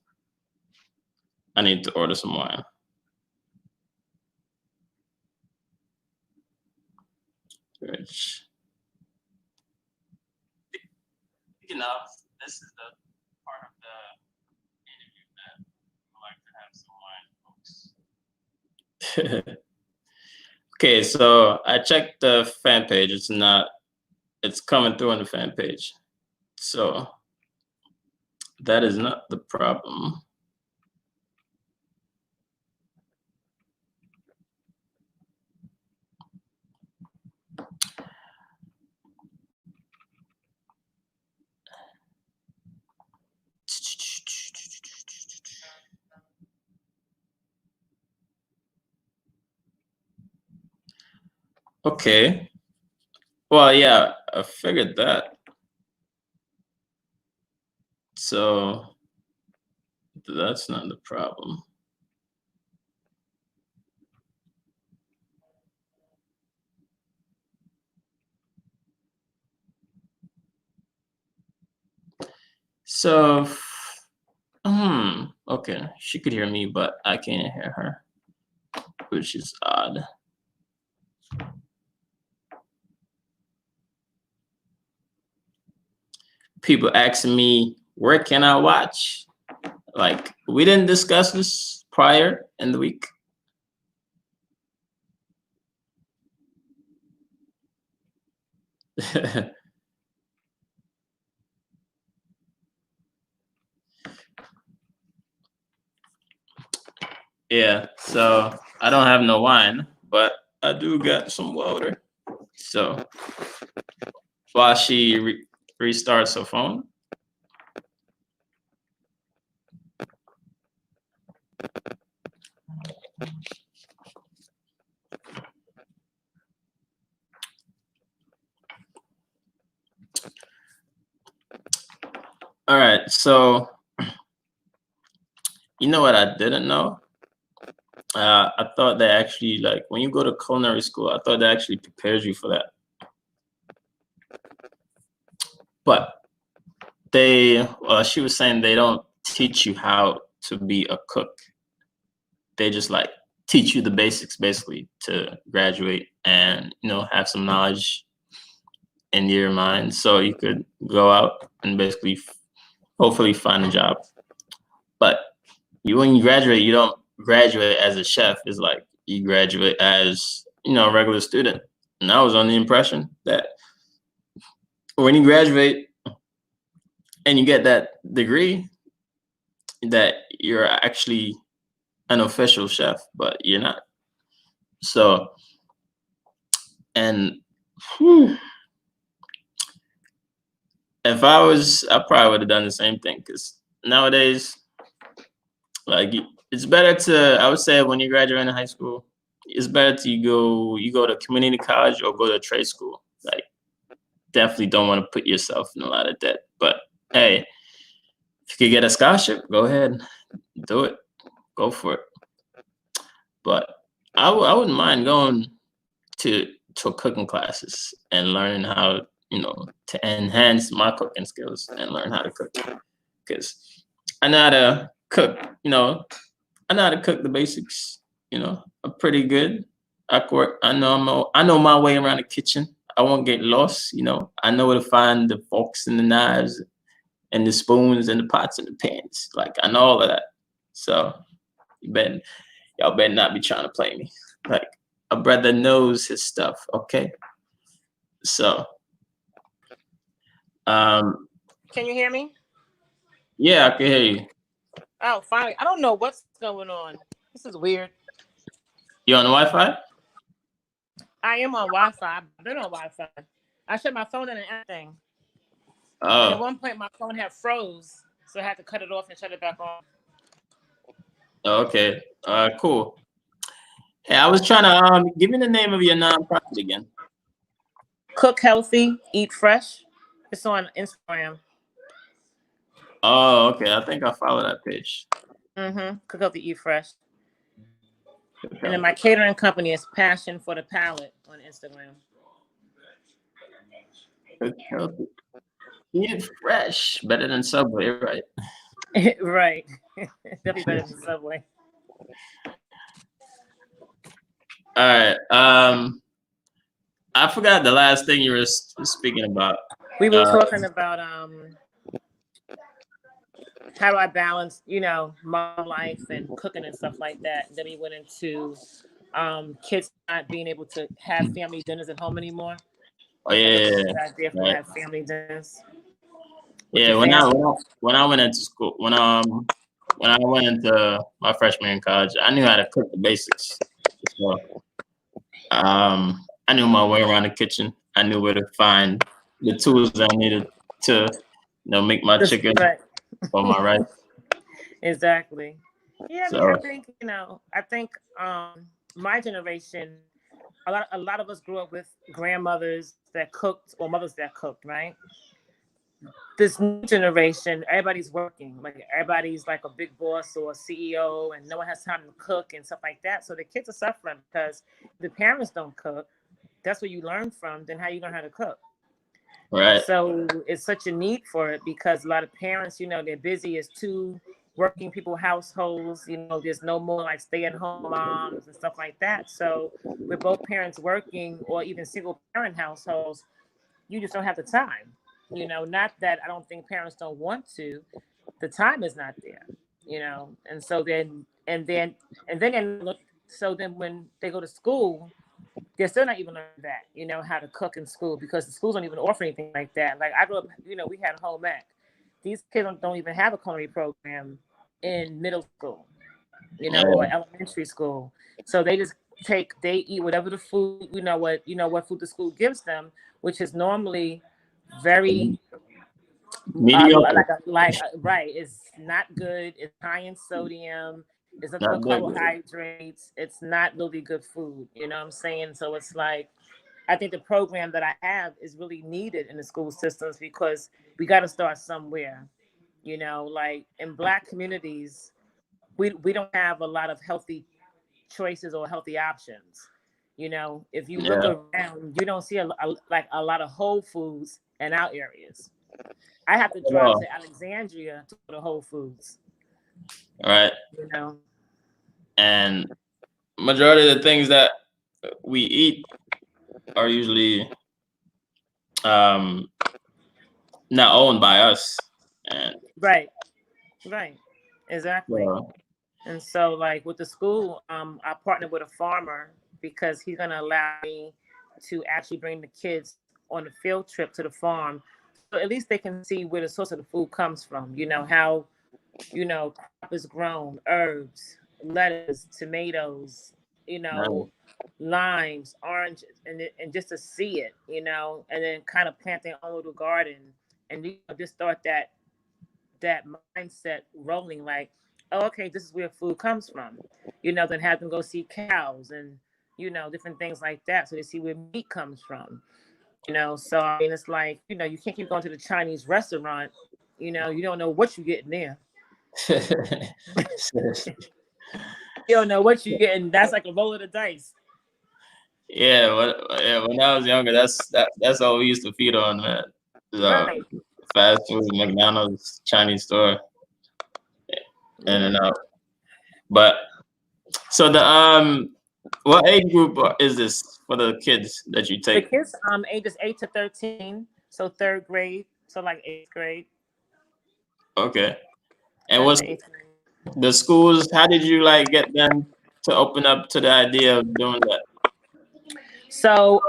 I need to order some wine. Rich. Speaking of, this is the part of the interview that we would like to have some wine, folks. Okay, so I checked the fan page. It's coming through on the fan page. So that is not the problem. Okay. Well, yeah, I figured that. So that's not the problem. So, okay, she could hear me, but I can't hear her, which is odd. People asking me, where can I watch? Like, we didn't discuss this prior in the week. Yeah, so I don't have no wine, but I do got some water. So while she restarts her phone. All right, so you know what I didn't know? I thought that actually, like, when you go to culinary school, I thought that actually prepares you for that. But she was saying they don't teach you how to be a cook. They just like teach you the basics, basically, to graduate and have some knowledge in your mind, so you could go out and basically, hopefully, find a job. But when you graduate, you don't graduate as a chef. It's like you graduate as a regular student. And I was on the impression that when you graduate and you get that degree, that you're actually an official chef, but you're not. So, and whew, if I was, I probably would have done the same thing because nowadays, like it's better to, I would say when you graduate in high school, it's better to you go to community college or go to trade school. Like definitely don't want to put yourself in a lot of debt. But hey, if you could get a scholarship, go ahead, do it, go for it. But I wouldn't mind going to cooking classes and learning how, to enhance my cooking skills and learn how to cook. Because I know how to cook, I know how to cook the basics, I'm pretty good. I know my way around the kitchen. I won't get lost, I know where to find the forks and the knives and the spoons and the pots and the pans. Like I know all of that. So y'all better not be trying to play me. Like a brother knows his stuff, okay? So Can you hear me? yeah, I can hear you. Oh, finally. I don't know what's going on. This is weird. You on the Wi-Fi? I am on Wi-Fi. I've been on Wi-Fi. I shut my phone in and everything. And at Oh, one point, my phone had froze, so I had to cut it off and shut it back on. okay. Cool. Hey, I was trying to give me the name of your nonprofit again. Cook healthy, eat fresh. It's on Instagram. Oh, okay. I think I follow that page. Cook healthy, eat fresh. And then my catering company is Passion for the Palate on Instagram. Cook healthy. Eat fresh. Better than Subway, right? Right. That'd be better than Subway. All right. I forgot the last thing you were speaking about. We were talking about how do I balance, my life and cooking and stuff like that. Then we went into kids not being able to have family dinners at home anymore. Oh yeah, Idea for right. have family dinners. Yeah, when I went into school, when I went into my freshman year in college, I knew how to cook the basics. So, I knew my way around the kitchen. I knew where to find the tools that I needed to, make my chicken Right. or my rice. Exactly. Yeah, So, I think my generation, a lot of us grew up with grandmothers that cooked or mothers that cooked, right? This new generation, everybody's working. Like everybody's like a big boss or a CEO, and no one has time to cook and stuff like that. So the kids are suffering because the parents don't cook. That's what you learn from. Then how you learn how to cook? right. So it's such a need for it because a lot of parents, they're busy as two working people households. There's no more like stay-at-home moms and stuff like that. So with both parents working or even single parent households, you just don't have the time. Not that I don't think parents don't want to, the time is not there. And so then when they go to school, they're still not even learning that, how to cook in school because the schools don't even offer anything like that. Like I grew up, we had home ec. These kids don't even have a culinary program in middle school, or elementary school. So they just they eat whatever the food, what food the school gives them, which is normally very Mediocre. right. It's not good. It's high in sodium. It's nothing Not but that good. carbohydrates. It's not really good food. You know what I'm saying? So it's like, I think the program that I have is really needed in the school systems because we got to start somewhere. Like in Black communities, we don't have a lot of healthy choices or healthy options. If you look Yeah. around, you don't see like a lot of whole foods in our areas. I have to At drive all. to Alexandria to go to Whole Foods. All right. You know, And majority of the things that we eat are usually not owned by us. And right, exactly. so, And so, like with the school, I partnered with a farmer because he's gonna allow me to actually bring the kids on a field trip to the farm, so at least they can see where the source of the food comes from. How crop is grown, herbs, lettuce, tomatoes, Nice. limes, oranges, and just to see it, and then kind of plant their own little garden, and just start that mindset rolling, like, oh, okay, this is where food comes from, then have them go see cows and different things like that, so they see where meat comes from. So I mean, it's like, you can't keep going to the Chinese restaurant. You don't know what you're getting there. You don't know what you're getting. That's like a roll of the dice. When I was younger, that's all we used to feed on, man. So, Right. fast food, McDonald's, Chinese store, in and out. But so what age group is this for the kids that you The take? kids, ages 8 to 13, so third grade, so like eighth grade. Okay. And Third what's to eighth grade. the schools? How did you like get them to open up to the idea of doing that? So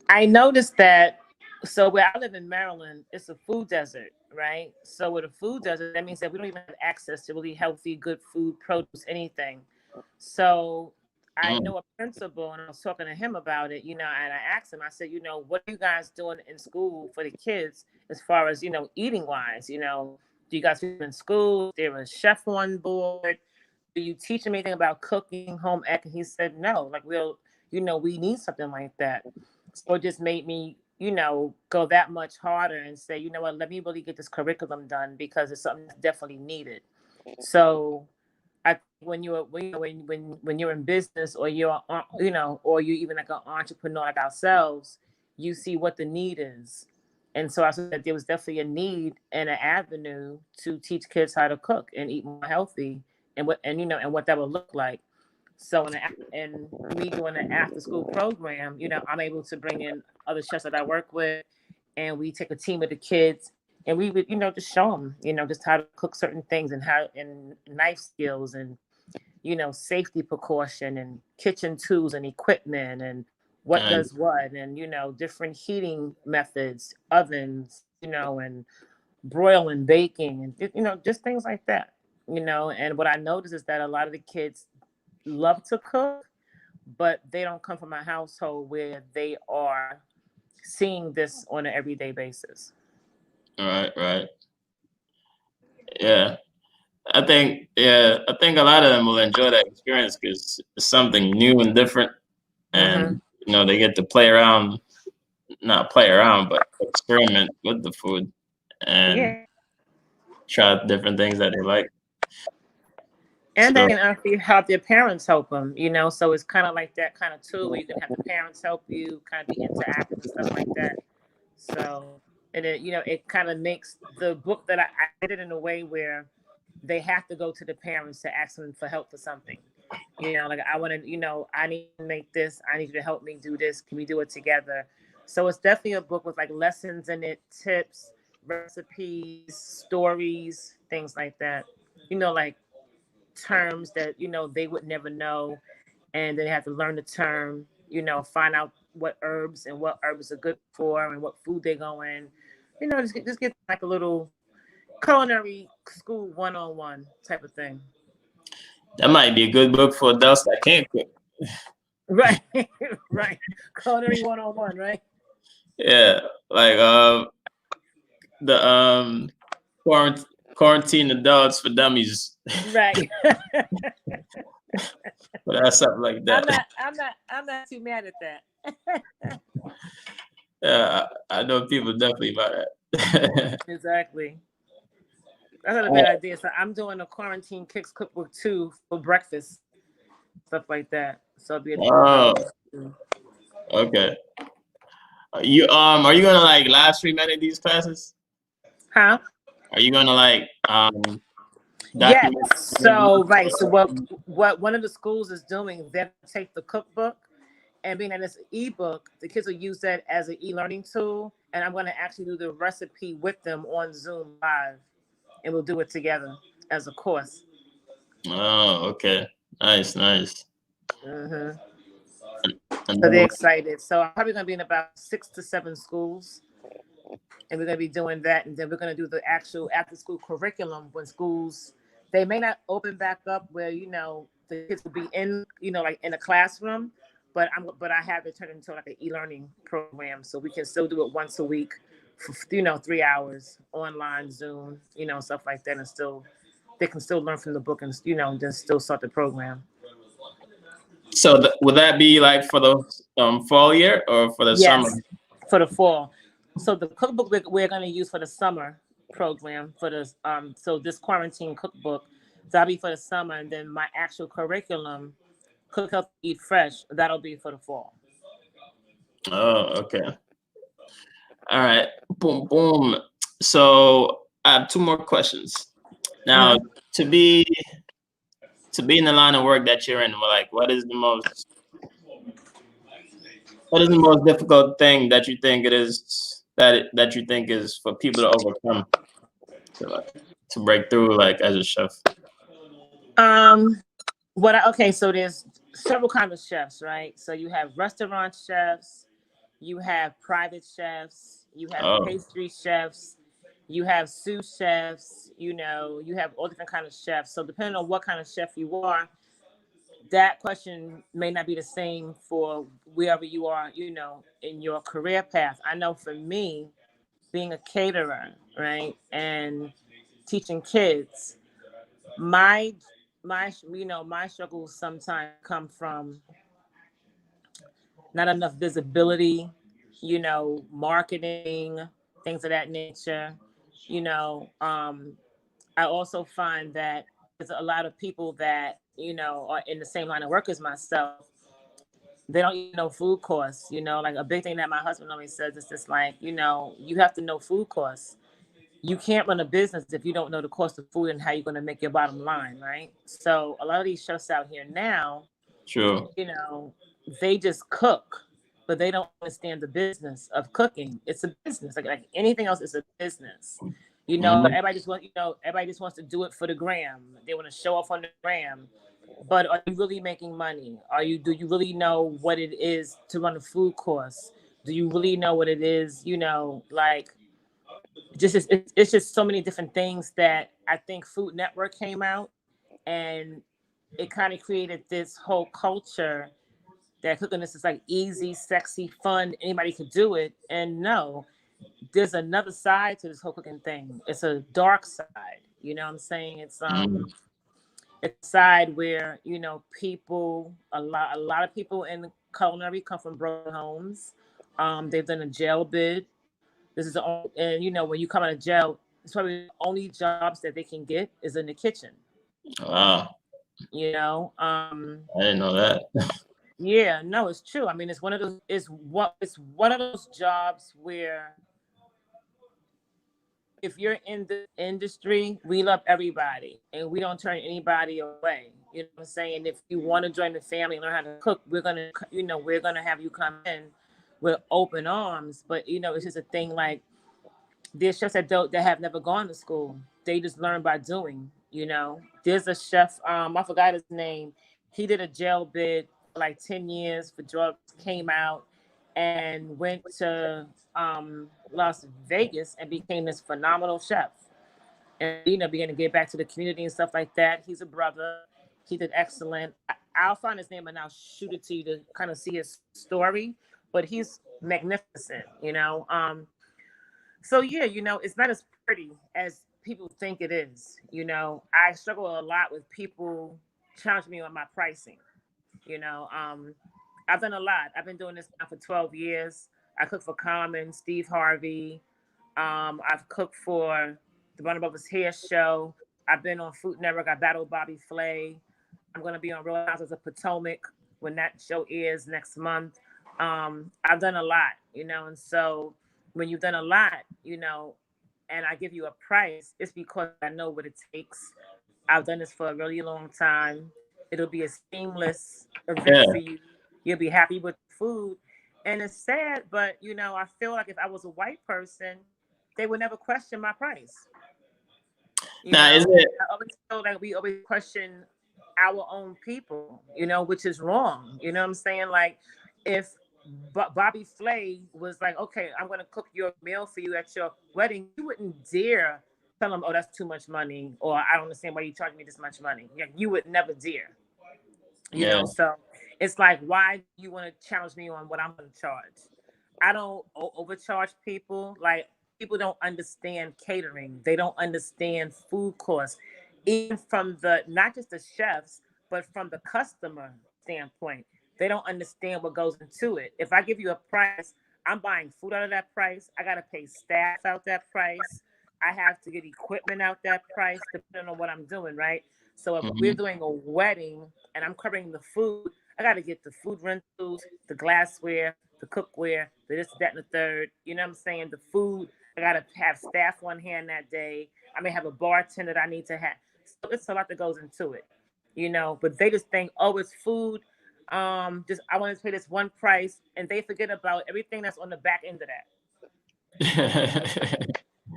I noticed that. So where I live in Maryland, it's a food desert, right? So with a food desert, that means that we don't even have access to really healthy, good food, produce, anything. So I Mm, know a principal, and I was talking to him about it, and I asked him, I said, what are you guys doing in school for the kids as far as, eating wise? Do you guys do in school? Is there a chef on board? Do you teach them anything about cooking, home ec? And he said, no, like we need something like that. So it just made me, go that much harder and say, what, let me really get this curriculum done, because it's something that's definitely needed. So I think when you're in business, or or you're even like an entrepreneur like ourselves, you see what the need is. And so I said that there was definitely a need and an avenue to teach kids how to cook and eat more healthy, and what that would look like. So and me doing an after school program, I'm able to bring in other chefs that I work with, and we take a team of the kids, and we would, just show them, just how to cook certain things, and knife skills, and safety precaution, and kitchen tools and equipment, and what nice. does what, and different heating methods, ovens, and broiling, baking, and just things like that. And what I noticed is that a lot of the kids love to cook, but they don't come from a household where they are seeing this on an everyday basis. Right. Yeah. I think a lot of them will enjoy that experience because it's something new and different, Mm-hmm. and they get to play around, not play around, but experiment with the food and Yeah. try different things that they like. And they So, can actually have their parents help them, So it's kind of like that kind of tool where you can have the parents help you, kind of be interactive and stuff like that. So, and it kind of makes the book that I did it in a way where they have to go to the parents to ask them for help for something. Like, I want to, I need to make this. I need you to help me do this. Can we do it together? So it's definitely a book with like lessons in it, tips, recipes, stories, things like that. Like terms that they would never know, and they have to learn the term, find out what herbs are good for, and what food they go in, just get like a little culinary school 101 type of thing. that might be a good book for adults that can't cook. Right. Right. Culinary 101, right? Yeah, like the quarantine adults for dummies, Right. but that's something like I'm that. not I'm not I'm not too mad at that. Yeah, I know people definitely buy that. Exactly. That's not a bad idea. So I'm doing a quarantine kicks cookbook too for breakfast, stuff like that. So it'll be a different Oh, breakfast too. okay. Are you gonna like live stream any of these classes? Huh? Are you gonna like Yes. document? So right. So what one of the schools is doing, they're gonna take the cookbook, and being that it's an ebook, the kids will use that as an e-learning tool. And I'm gonna actually do the recipe with them on Zoom live, and we'll do it together as a course. Oh, okay. Nice. Hmm. And So they're then, excited. So I'm probably gonna be in about 6 to 7 schools, and we're gonna be doing that, and then we're gonna do the actual after school curriculum when schools They may not open back up where, you know, the kids will be in, you know, like in a classroom, but I have it turned into like an e-learning program, so we can still do it once a week, for, you know, 3 hours online Zoom, you know, stuff like that, and still they can still learn from the book and, you know, then still start the program. So would that be like for the fall year or for the summer? Yes, for the fall. So the cookbook we're going to use for the summer program for the so this quarantine cookbook, that'll be for the summer, and then my actual curriculum, Cook Healthy, Eat Fresh, that'll be for the fall. Oh, okay. All right. Boom, boom. So I have two more questions. Now, to be in the line of work that you're in, like, what is the most difficult thing that you think it is that you think is for people to overcome to break through, like, as a chef? Okay, so there's several kinds of chefs, right? So you have restaurant chefs, you have private chefs, you have pastry chefs, you have sous chefs, you know, you have all different kinds of chefs. So depending on what kind of chef you are, that question may not be the same for wherever you are, you know, in your career path. I know for me, being a caterer, right, and teaching kids, my you know, my struggles sometimes come from not enough visibility, you know, marketing, things of that nature. You know, I also find that there's a lot of people that, you know, are in the same line of work as myself. They don't even know food costs. You know, like a big thing that my husband always says is just like, you know, you have to know food costs. You can't run a business if you don't know the cost of food and how you're going to make your bottom line, right? So a lot of these chefs out here now, True. you know, they just cook, but they don't understand the business of cooking. It's a business, like anything else. It's a business. You know, everybody just wants to do it for the gram. They want to show off on the gram. But are you really making money? Do you really know what it is to run a food course? Do you really know what it is? You know, like it's just so many different things that I think Food Network came out, and it kind of created this whole culture that cooking is like easy, sexy, fun. Anybody could do it. And no, there's another side to this whole cooking thing. It's a dark side. You know what I'm saying? It's a side where, you know, a lot of people in culinary come from broken homes. They've done a jail bid. This is the only, and you know, when you come out of jail, it's probably the only jobs that they can get is in the kitchen. Wow. You know, I didn't know that. yeah, no, it's true. I mean, it's one of those jobs where if you're in the industry, we love everybody and we don't turn anybody away. You know what I'm saying? If you want to join the family and learn how to cook, we're gonna have you come in with open arms. But you know, it's just a thing like there's chefs that have never gone to school. They just learn by doing, you know. There's a chef, I forgot his name. He did a jail bid for like 10 years for drugs, came out and went to Las Vegas and became this phenomenal chef. And, you know, began to get back to the community and stuff like that. He's a brother. He did excellent. I'll find his name and I'll shoot it to you to kind of see his story. But he's magnificent, you know. So yeah, you know, it's not as pretty as people think it is. You know, I struggle a lot with people challenging me on my pricing. You know, I've done a lot. I've been doing this now for 12 years. I cook for Common, Steve Harvey. I've cooked for the Warner Brothers Hair Show. I've been on Food Network. I battled Bobby Flay. I'm going to be on Real Houses of Potomac when that show airs next month. I've done a lot, you know, and so when you've done a lot, you know, and I give you a price, it's because I know what it takes. I've done this for a really long time. It'll be a seamless event for you. You'll be happy with the food. And it's sad, but you know, I feel like if I was a white person, they would never question my price. Now, is it? I always feel like we always question our own people, you know, which is wrong. You know what I'm saying? Like, if Bobby Flay was like, okay, I'm going to cook your meal for you at your wedding, you wouldn't dare tell them, oh, that's too much money, or I don't understand why you charge me this much money. Yeah, you would never dare. Yeah. So it's like, why do you want to challenge me on what I'm going to charge? I don't overcharge people. Like, people don't understand catering. They don't understand food costs, even from the, not just the chefs, but from the customer standpoint. They don't understand what goes into it. If I give you a price, I'm buying food out of that price. I got to pay staff out that price. I have to get equipment out that price, depending on what I'm doing, right? So if we're Mm-hmm. doing a wedding and I'm covering the food, I got to get the food rentals, the glassware, the cookware, the this, that, and the third. You know what I'm saying? The food, I got to have staff on hand that day. I may have a bartender that I need to have. So it's a lot that goes into it, but they just think, oh, it's food. Just I want to pay this one price, and they forget about everything that's on the back end of that.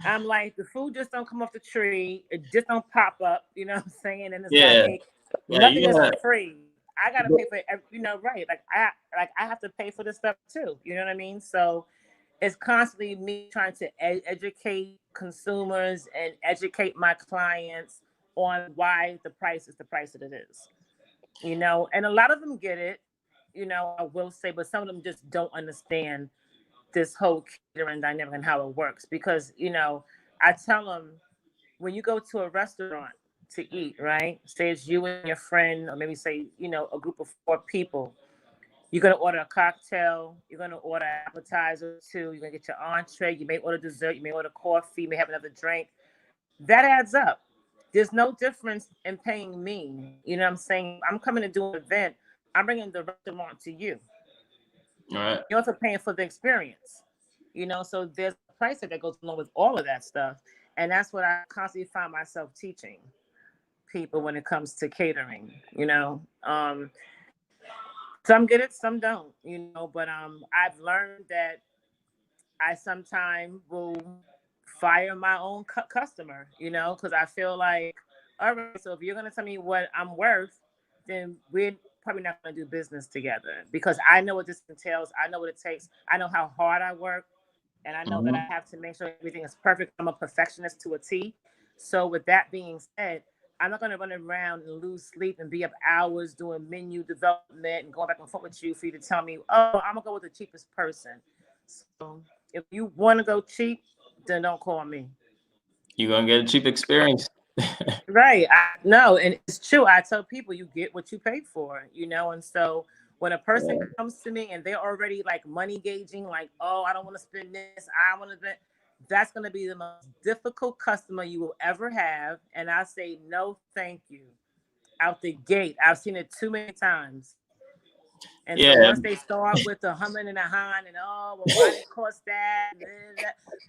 I'm like, the food just don't come off the tree. It just don't pop up. You know what I'm saying? And it's Yeah. like, Yeah, nothing you is gotta, free. I gotta pay for right? I have to pay for this stuff too. You know what I mean? So it's constantly me trying to educate consumers and educate my clients on why the price is the price that it is. And a lot of them get it. I will say, but some of them just don't understand this whole catering dynamic and how it works. Because I tell them, when you go to a restaurant to eat, right? Say it's you and your friend, or maybe say, a group of 4 people. You're gonna order a cocktail. You're gonna order an appetizer too. You're gonna get your entree. You may order dessert. You may order coffee. You may have another drink. That adds up. There's no difference in paying me. You know what I'm saying? I'm coming to do an event. I'm bringing the restaurant to you. all right. You're also paying for the experience. So there's a price that goes along with all of that stuff. And that's what I constantly find myself teaching people when it comes to catering. Some get it, some don't. But I've learned that I sometimes will fire my own customer, because I feel like, all right, so if you're gonna tell me what I'm worth, then we're probably not gonna do business together, because I know what this entails. I know what it takes. I know how hard I work, and I know that I Mm-hmm. have to make sure everything is perfect. I'm a perfectionist to a T. So with that being said, I'm not going to run around and lose sleep and be up hours doing menu development and going back and forth with you for you to tell me, oh, I'm going to go with the cheapest person. So if you want to go cheap, then don't call me. You're gonna get a cheap experience. Right. No, and it's true. I tell people, you get what you paid for. And so when a person Yeah. comes to me and they're already like money gauging, like, oh, I don't want to spend this, I want to spend, that's going to be the most difficult customer you will ever have. And I say, no, thank you. Out the gate. I've seen it too many times. And so Yeah. once they start with the humming and the hawing and, oh, well, why did it cost that?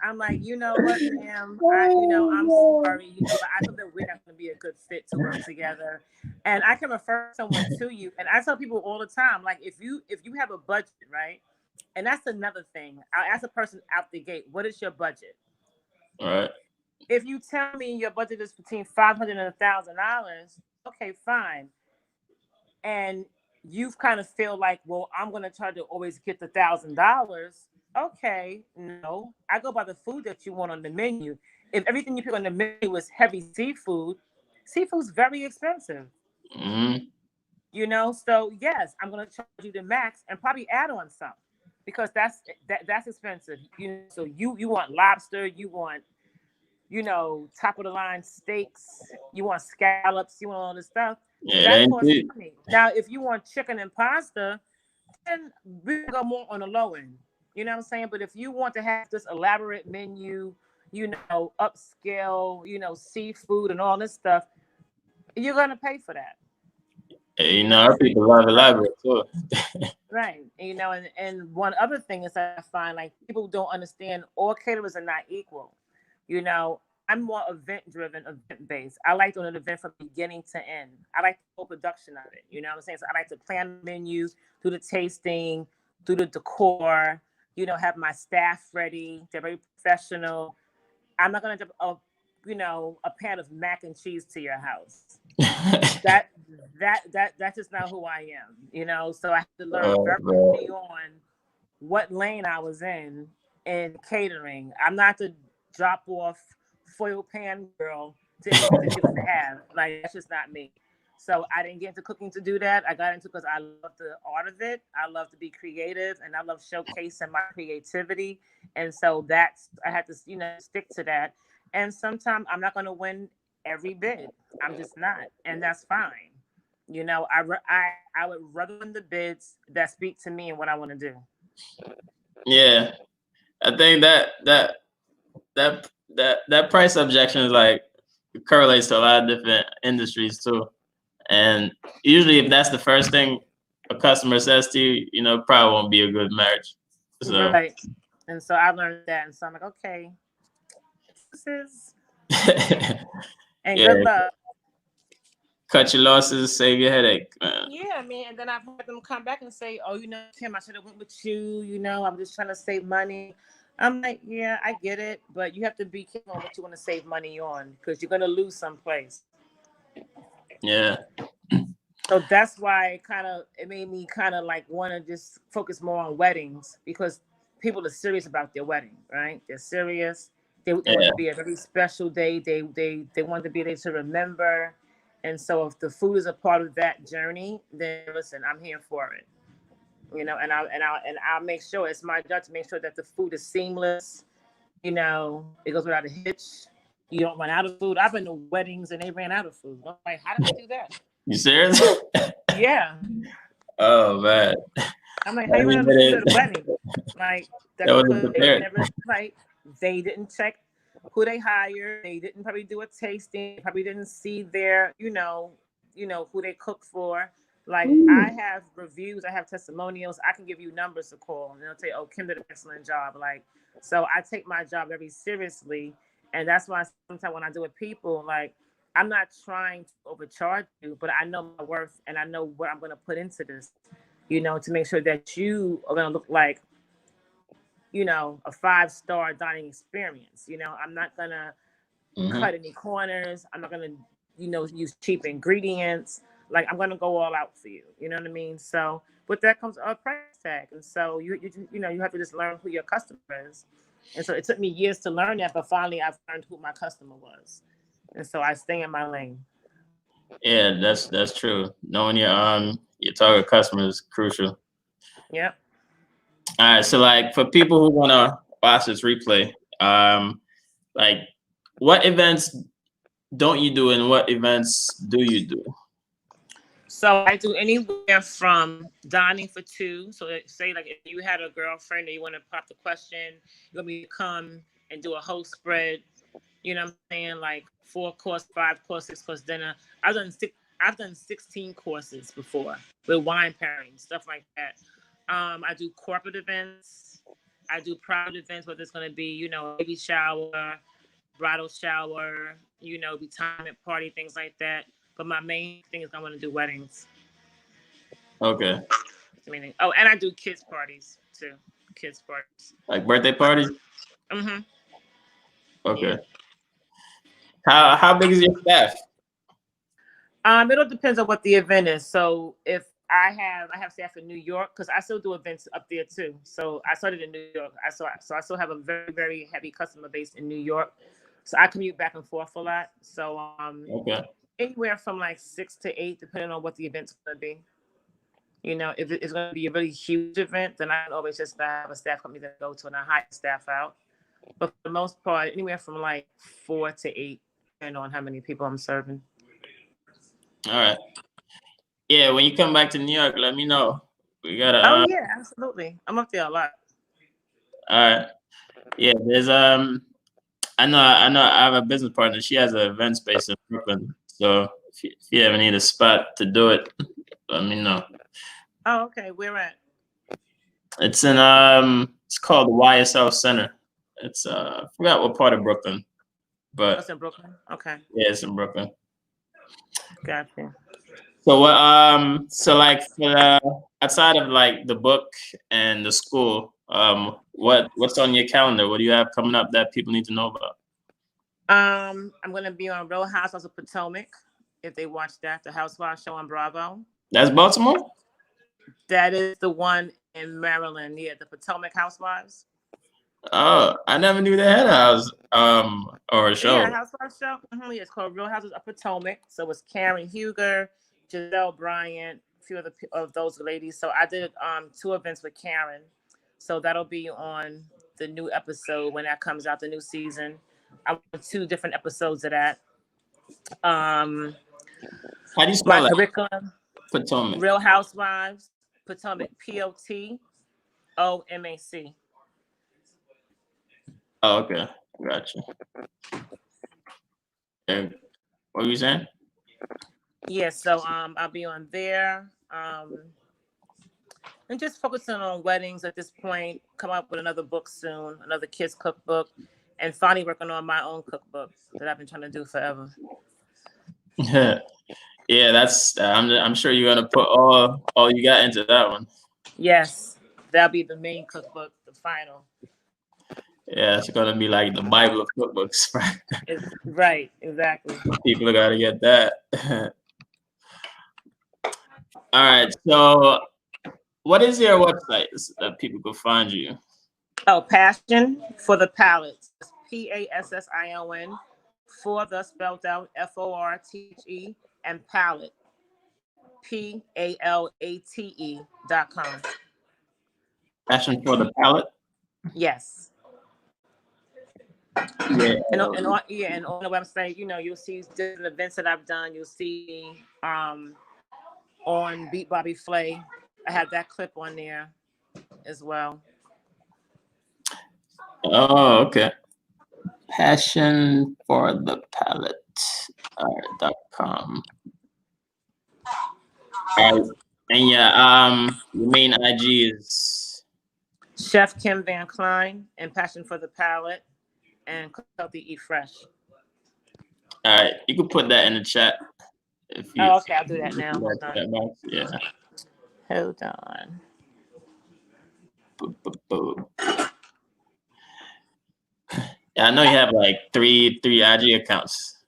I'm like, you know what, ma'am? I'm sorry, but I thought that we're not going to be a good fit to work together. And I can refer someone to you. And I tell people all the time, like, if you have a budget, right? And that's another thing. I'll ask a person out the gate, what is your budget? All right. If you tell me your budget is between $500 and $1,000, okay, fine. And you kind of feel like, well, I'm going to try to always get the $1,000. Okay, no, I go by the food that you want on the menu. If everything you pick on the menu is heavy seafood, seafood's very expensive. Mm-hmm. So yes, I'm going to charge you the max and probably add on some, because that's expensive. So you want lobster, you want top of the line steaks, you want scallops, you want all this stuff. Yeah, it That ain't costs cheap. money. Now, if you want chicken and pasta, then we go more on the low end. You know what I'm saying? But if you want to have this elaborate menu, upscale, seafood and all this stuff, you're gonna pay for that. Hey, You know what our I'm saying? people love elaborate too. Right. And one other thing is that I find, like, people don't understand all caterers are not equal. I'm more event driven, event based. I like doing an event from beginning to end. I like the whole production of it. You know what I'm saying? So I like to plan the menus, do the tasting, do the decor, have my staff ready. They're very professional. I'm not gonna drop a pan of mac and cheese to your house. That's just not who I am. So I had to learn Oh, very bro. early on what lane I was in catering. I'm not to drop off foil pan girl to anything that you're going to have. Like, that's just not me. So I didn't get into cooking to do that. I got into because I love the art of it. I love to be creative, and I love showcasing my creativity. And so I had to, stick to that. And sometimes I'm not going to win every bid. I'm just not, and that's fine. I would rather win the bids that speak to me and what I want to do. Yeah, I think that price objection is like correlates to a lot of different industries too. And usually, if that's the first thing a customer says to you, probably won't be a good marriage. So. Right. And so I learned that, and so I'm like, okay, this is, and yeah. good luck. Cut your losses, save your headache, man. Yeah, man. And then I've had them come back and say, "Oh, Tim, I should have went with you. I'm just trying to save money." I'm like, yeah, I get it, but you have to be careful on what you want to save money on because you're gonna lose someplace. Yeah. So that's why it made me kind of like want to just focus more on weddings because people are serious about their wedding, right? They're serious. They want it to be a very special day. They want to be able to remember. And so if the food is a part of that journey, then listen, I'm here for it. And I'll make sure it's my job to make sure that the food is seamless. It goes without a hitch. You don't run out of food. I've been to weddings and they ran out of food. I'm like, how did they do that? You serious? Yeah. Oh man. I'm like, how you run out of food at a wedding? Like that's because they didn't check who they hired. They didn't probably do a tasting. They probably didn't see their, who they cook for. Like I have reviews, I have testimonials. I can give you numbers to call, and they'll say, "Oh, Kim did an excellent job." Like, so I take my job very seriously, and that's why sometimes when I do it with people, like I'm not trying to overcharge you, but I know my worth and I know what I'm going to put into this, to make sure that you are going to look like, a 5-star dining experience. I'm not going to cut any corners. I'm not going to, use cheap ingredients. Like I'm going to go all out for you. You know what I mean? So with that comes a price tag. And so you have to just learn who your customer is. And so it took me years to learn that, but finally I've learned who my customer was. And so I stay in my lane. Yeah, that's true. Knowing your target customer is crucial. Yep. All right. So like for people who want to watch this replay, like what events don't you do and what events do you do? So I do anywhere from dining for two. So say like if you had a girlfriend and you want to pop the question, you want me to come and do a whole spread, you know what I'm saying? Like 4-course, 5-course, 6-course dinner. I've done 16 courses before with wine pairing, stuff like that. I do corporate events. I do private events, whether it's going to be, baby shower, bridal shower, retirement party, things like that. But my main thing is I want to do weddings. Okay. And I do kids parties too. Kids parties. Like birthday parties? Mm-hmm. Okay. Yeah. How big is your staff? It all depends on what the event is. So if I have staff in New York because I still do events up there too. So I started in New York. I still have a very, very heavy customer base in New York. So I commute back and forth a lot. So Okay. Anywhere from like 6 to 8, depending on what the event's going to be. If it's going to be a really huge event, then I can always just have a staff company that go to and I hire staff out. But for the most part, anywhere from like 4 to 8, depending on how many people I'm serving. All right. Yeah, when you come back to New York, let me know. We gotta. Oh yeah, absolutely. I'm up there a lot. All right. Yeah, there's I know I have a business partner. She has an event space in Brooklyn. So if you ever need a spot to do it, let me know. Oh, okay. Where at? It's in it's called the YSL Center. It's I forgot what part of Brooklyn. But it's in Brooklyn. Okay. Yeah, it's in Brooklyn. Gotcha. So what so like for outside of like the book and the school, what's on your calendar? What do you have coming up that people need to know about? I'm gonna be on Real Housewives of Potomac. If they watch that, the Housewives show on Bravo. That's Baltimore? That is the one in Maryland. Yeah, the Potomac Housewives. Oh, I never knew they had a house or a Yeah, show. housewife show. It's called Real Houses of Potomac. So it's Karen Huger, Giselle Bryant, a few of those ladies. So I did 2 events with Karen. So that'll be on the new episode when that comes out, the new season. I went 2 different episodes of that. Um, How do you my spell that? curriculum, Potomac. Real Housewives, Potomac, Potomac. Oh, okay. Gotcha. And what were you saying? Yeah, so I'll be on there. And just focusing on weddings at this point. Come up with another book soon, another kids cookbook, and finally working on my own cookbook that I've been trying to do forever. Yeah, that's. I'm sure you're gonna put all you got into that one. Yes, that'll be the main cookbook, the final. Yeah, it's gonna be like the Bible of cookbooks. Right, exactly. People gotta get that. All right. So, what is your website so that people can find you? Oh, Passion for the Palate. Passion for the spelled out FORTHE and palate. PALATE.com. Passion for the palate. Yes. Yeah. And on the website, you'll see different events that I've done. You'll see on Beat Bobby Flay. I have that clip on there as well. Oh, okay. Passion for the palate. .com. All right. And yeah, your main IG is Chef Kim Vankline and Passion for the Palate and Cook Healthy Eat Fresh. all right. You can put that in the chat if you. Oh, okay, I'll do that now. Hold on. Yeah. Hold on. Yeah, I know you have like three IG accounts,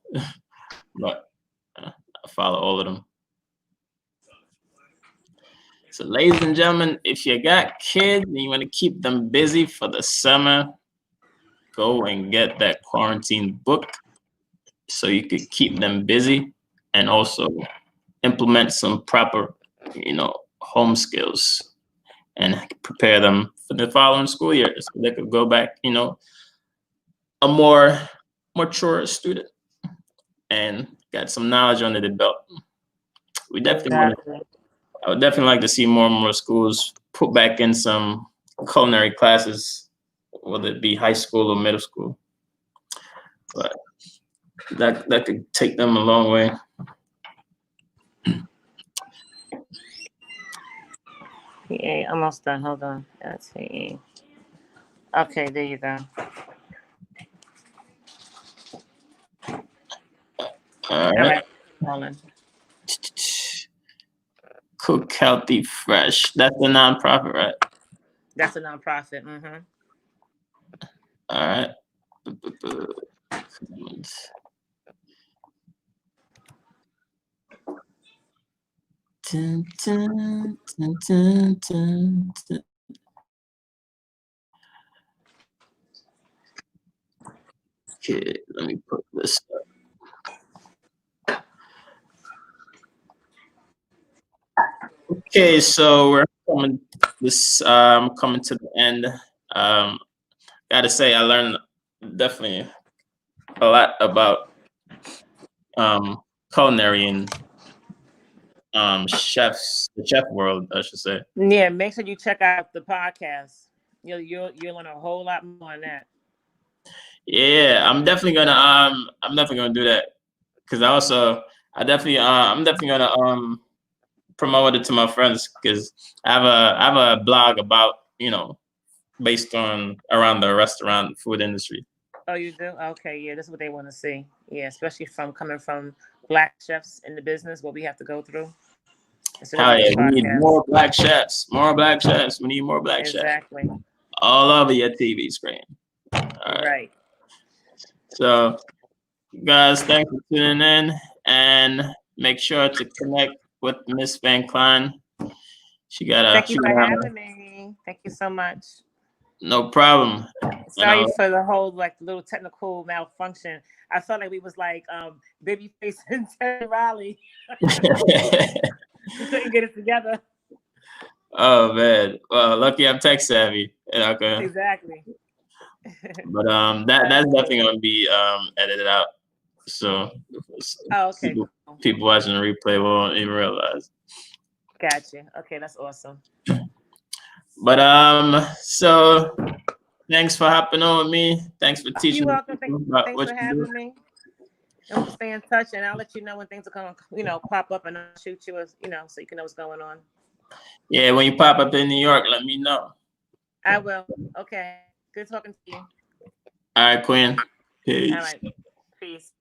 but I follow all of them. So, ladies and gentlemen, if you got kids and you want to keep them busy for the summer, go and get that quarantine book so you could keep them busy and also implement some proper, home skills and prepare them for the following school year so they could go back, a more mature student and got some knowledge under the belt. We definitely I would definitely like to see more and more schools put back in some culinary classes, whether it be high school or middle school. But that could take them a long way. PA, almost done. Hold on. That's PA. Okay, there you go. All right. Rolling. Cook Healthy Fresh. That's a nonprofit, right? That's a nonprofit. Mm-hmm. All right. Dun, dun, dun, dun, dun, dun. Okay, let me put this up. Okay, so we're coming to the end. Gotta say, I learned definitely a lot about culinary and the chef world, I should say. Yeah, make sure you check out the podcast. You'll learn a whole lot more on that. Yeah, I'm definitely gonna do that because I'm definitely gonna promote it to my friends because I have a blog about based on around the restaurant food industry. Oh, you do? Okay, yeah, this is what they want to see. Yeah, especially coming from Black chefs in the business, what we have to go through. Hell yeah, we need more Black chefs. More Black chefs. We need more Black chefs. Exactly. All over your TV screen. All right. So, guys, thanks for tuning in, and make sure to connect with Miss Vankline. Thank you for having me. Thank you so much. No problem. Sorry for the whole like little technical malfunction. I felt like we was like Babyface and Terry Riley. We couldn't get it together. Oh man, well, lucky I'm tech savvy. Okay. Exactly. But that's definitely gonna be edited out. So okay. people watching the replay won't even realize. Gotcha. Okay, that's awesome. But so thanks for hopping on with me. Thanks for teaching. You're welcome. Thanks for having me. And we'll stay in touch, and I'll let you know when things are gonna, pop up, and I'll shoot you, so you can know what's going on. Yeah, when you pop up in New York, let me know. I will. Okay. Good talking to you. All right, Queen. Peace. All right. Peace.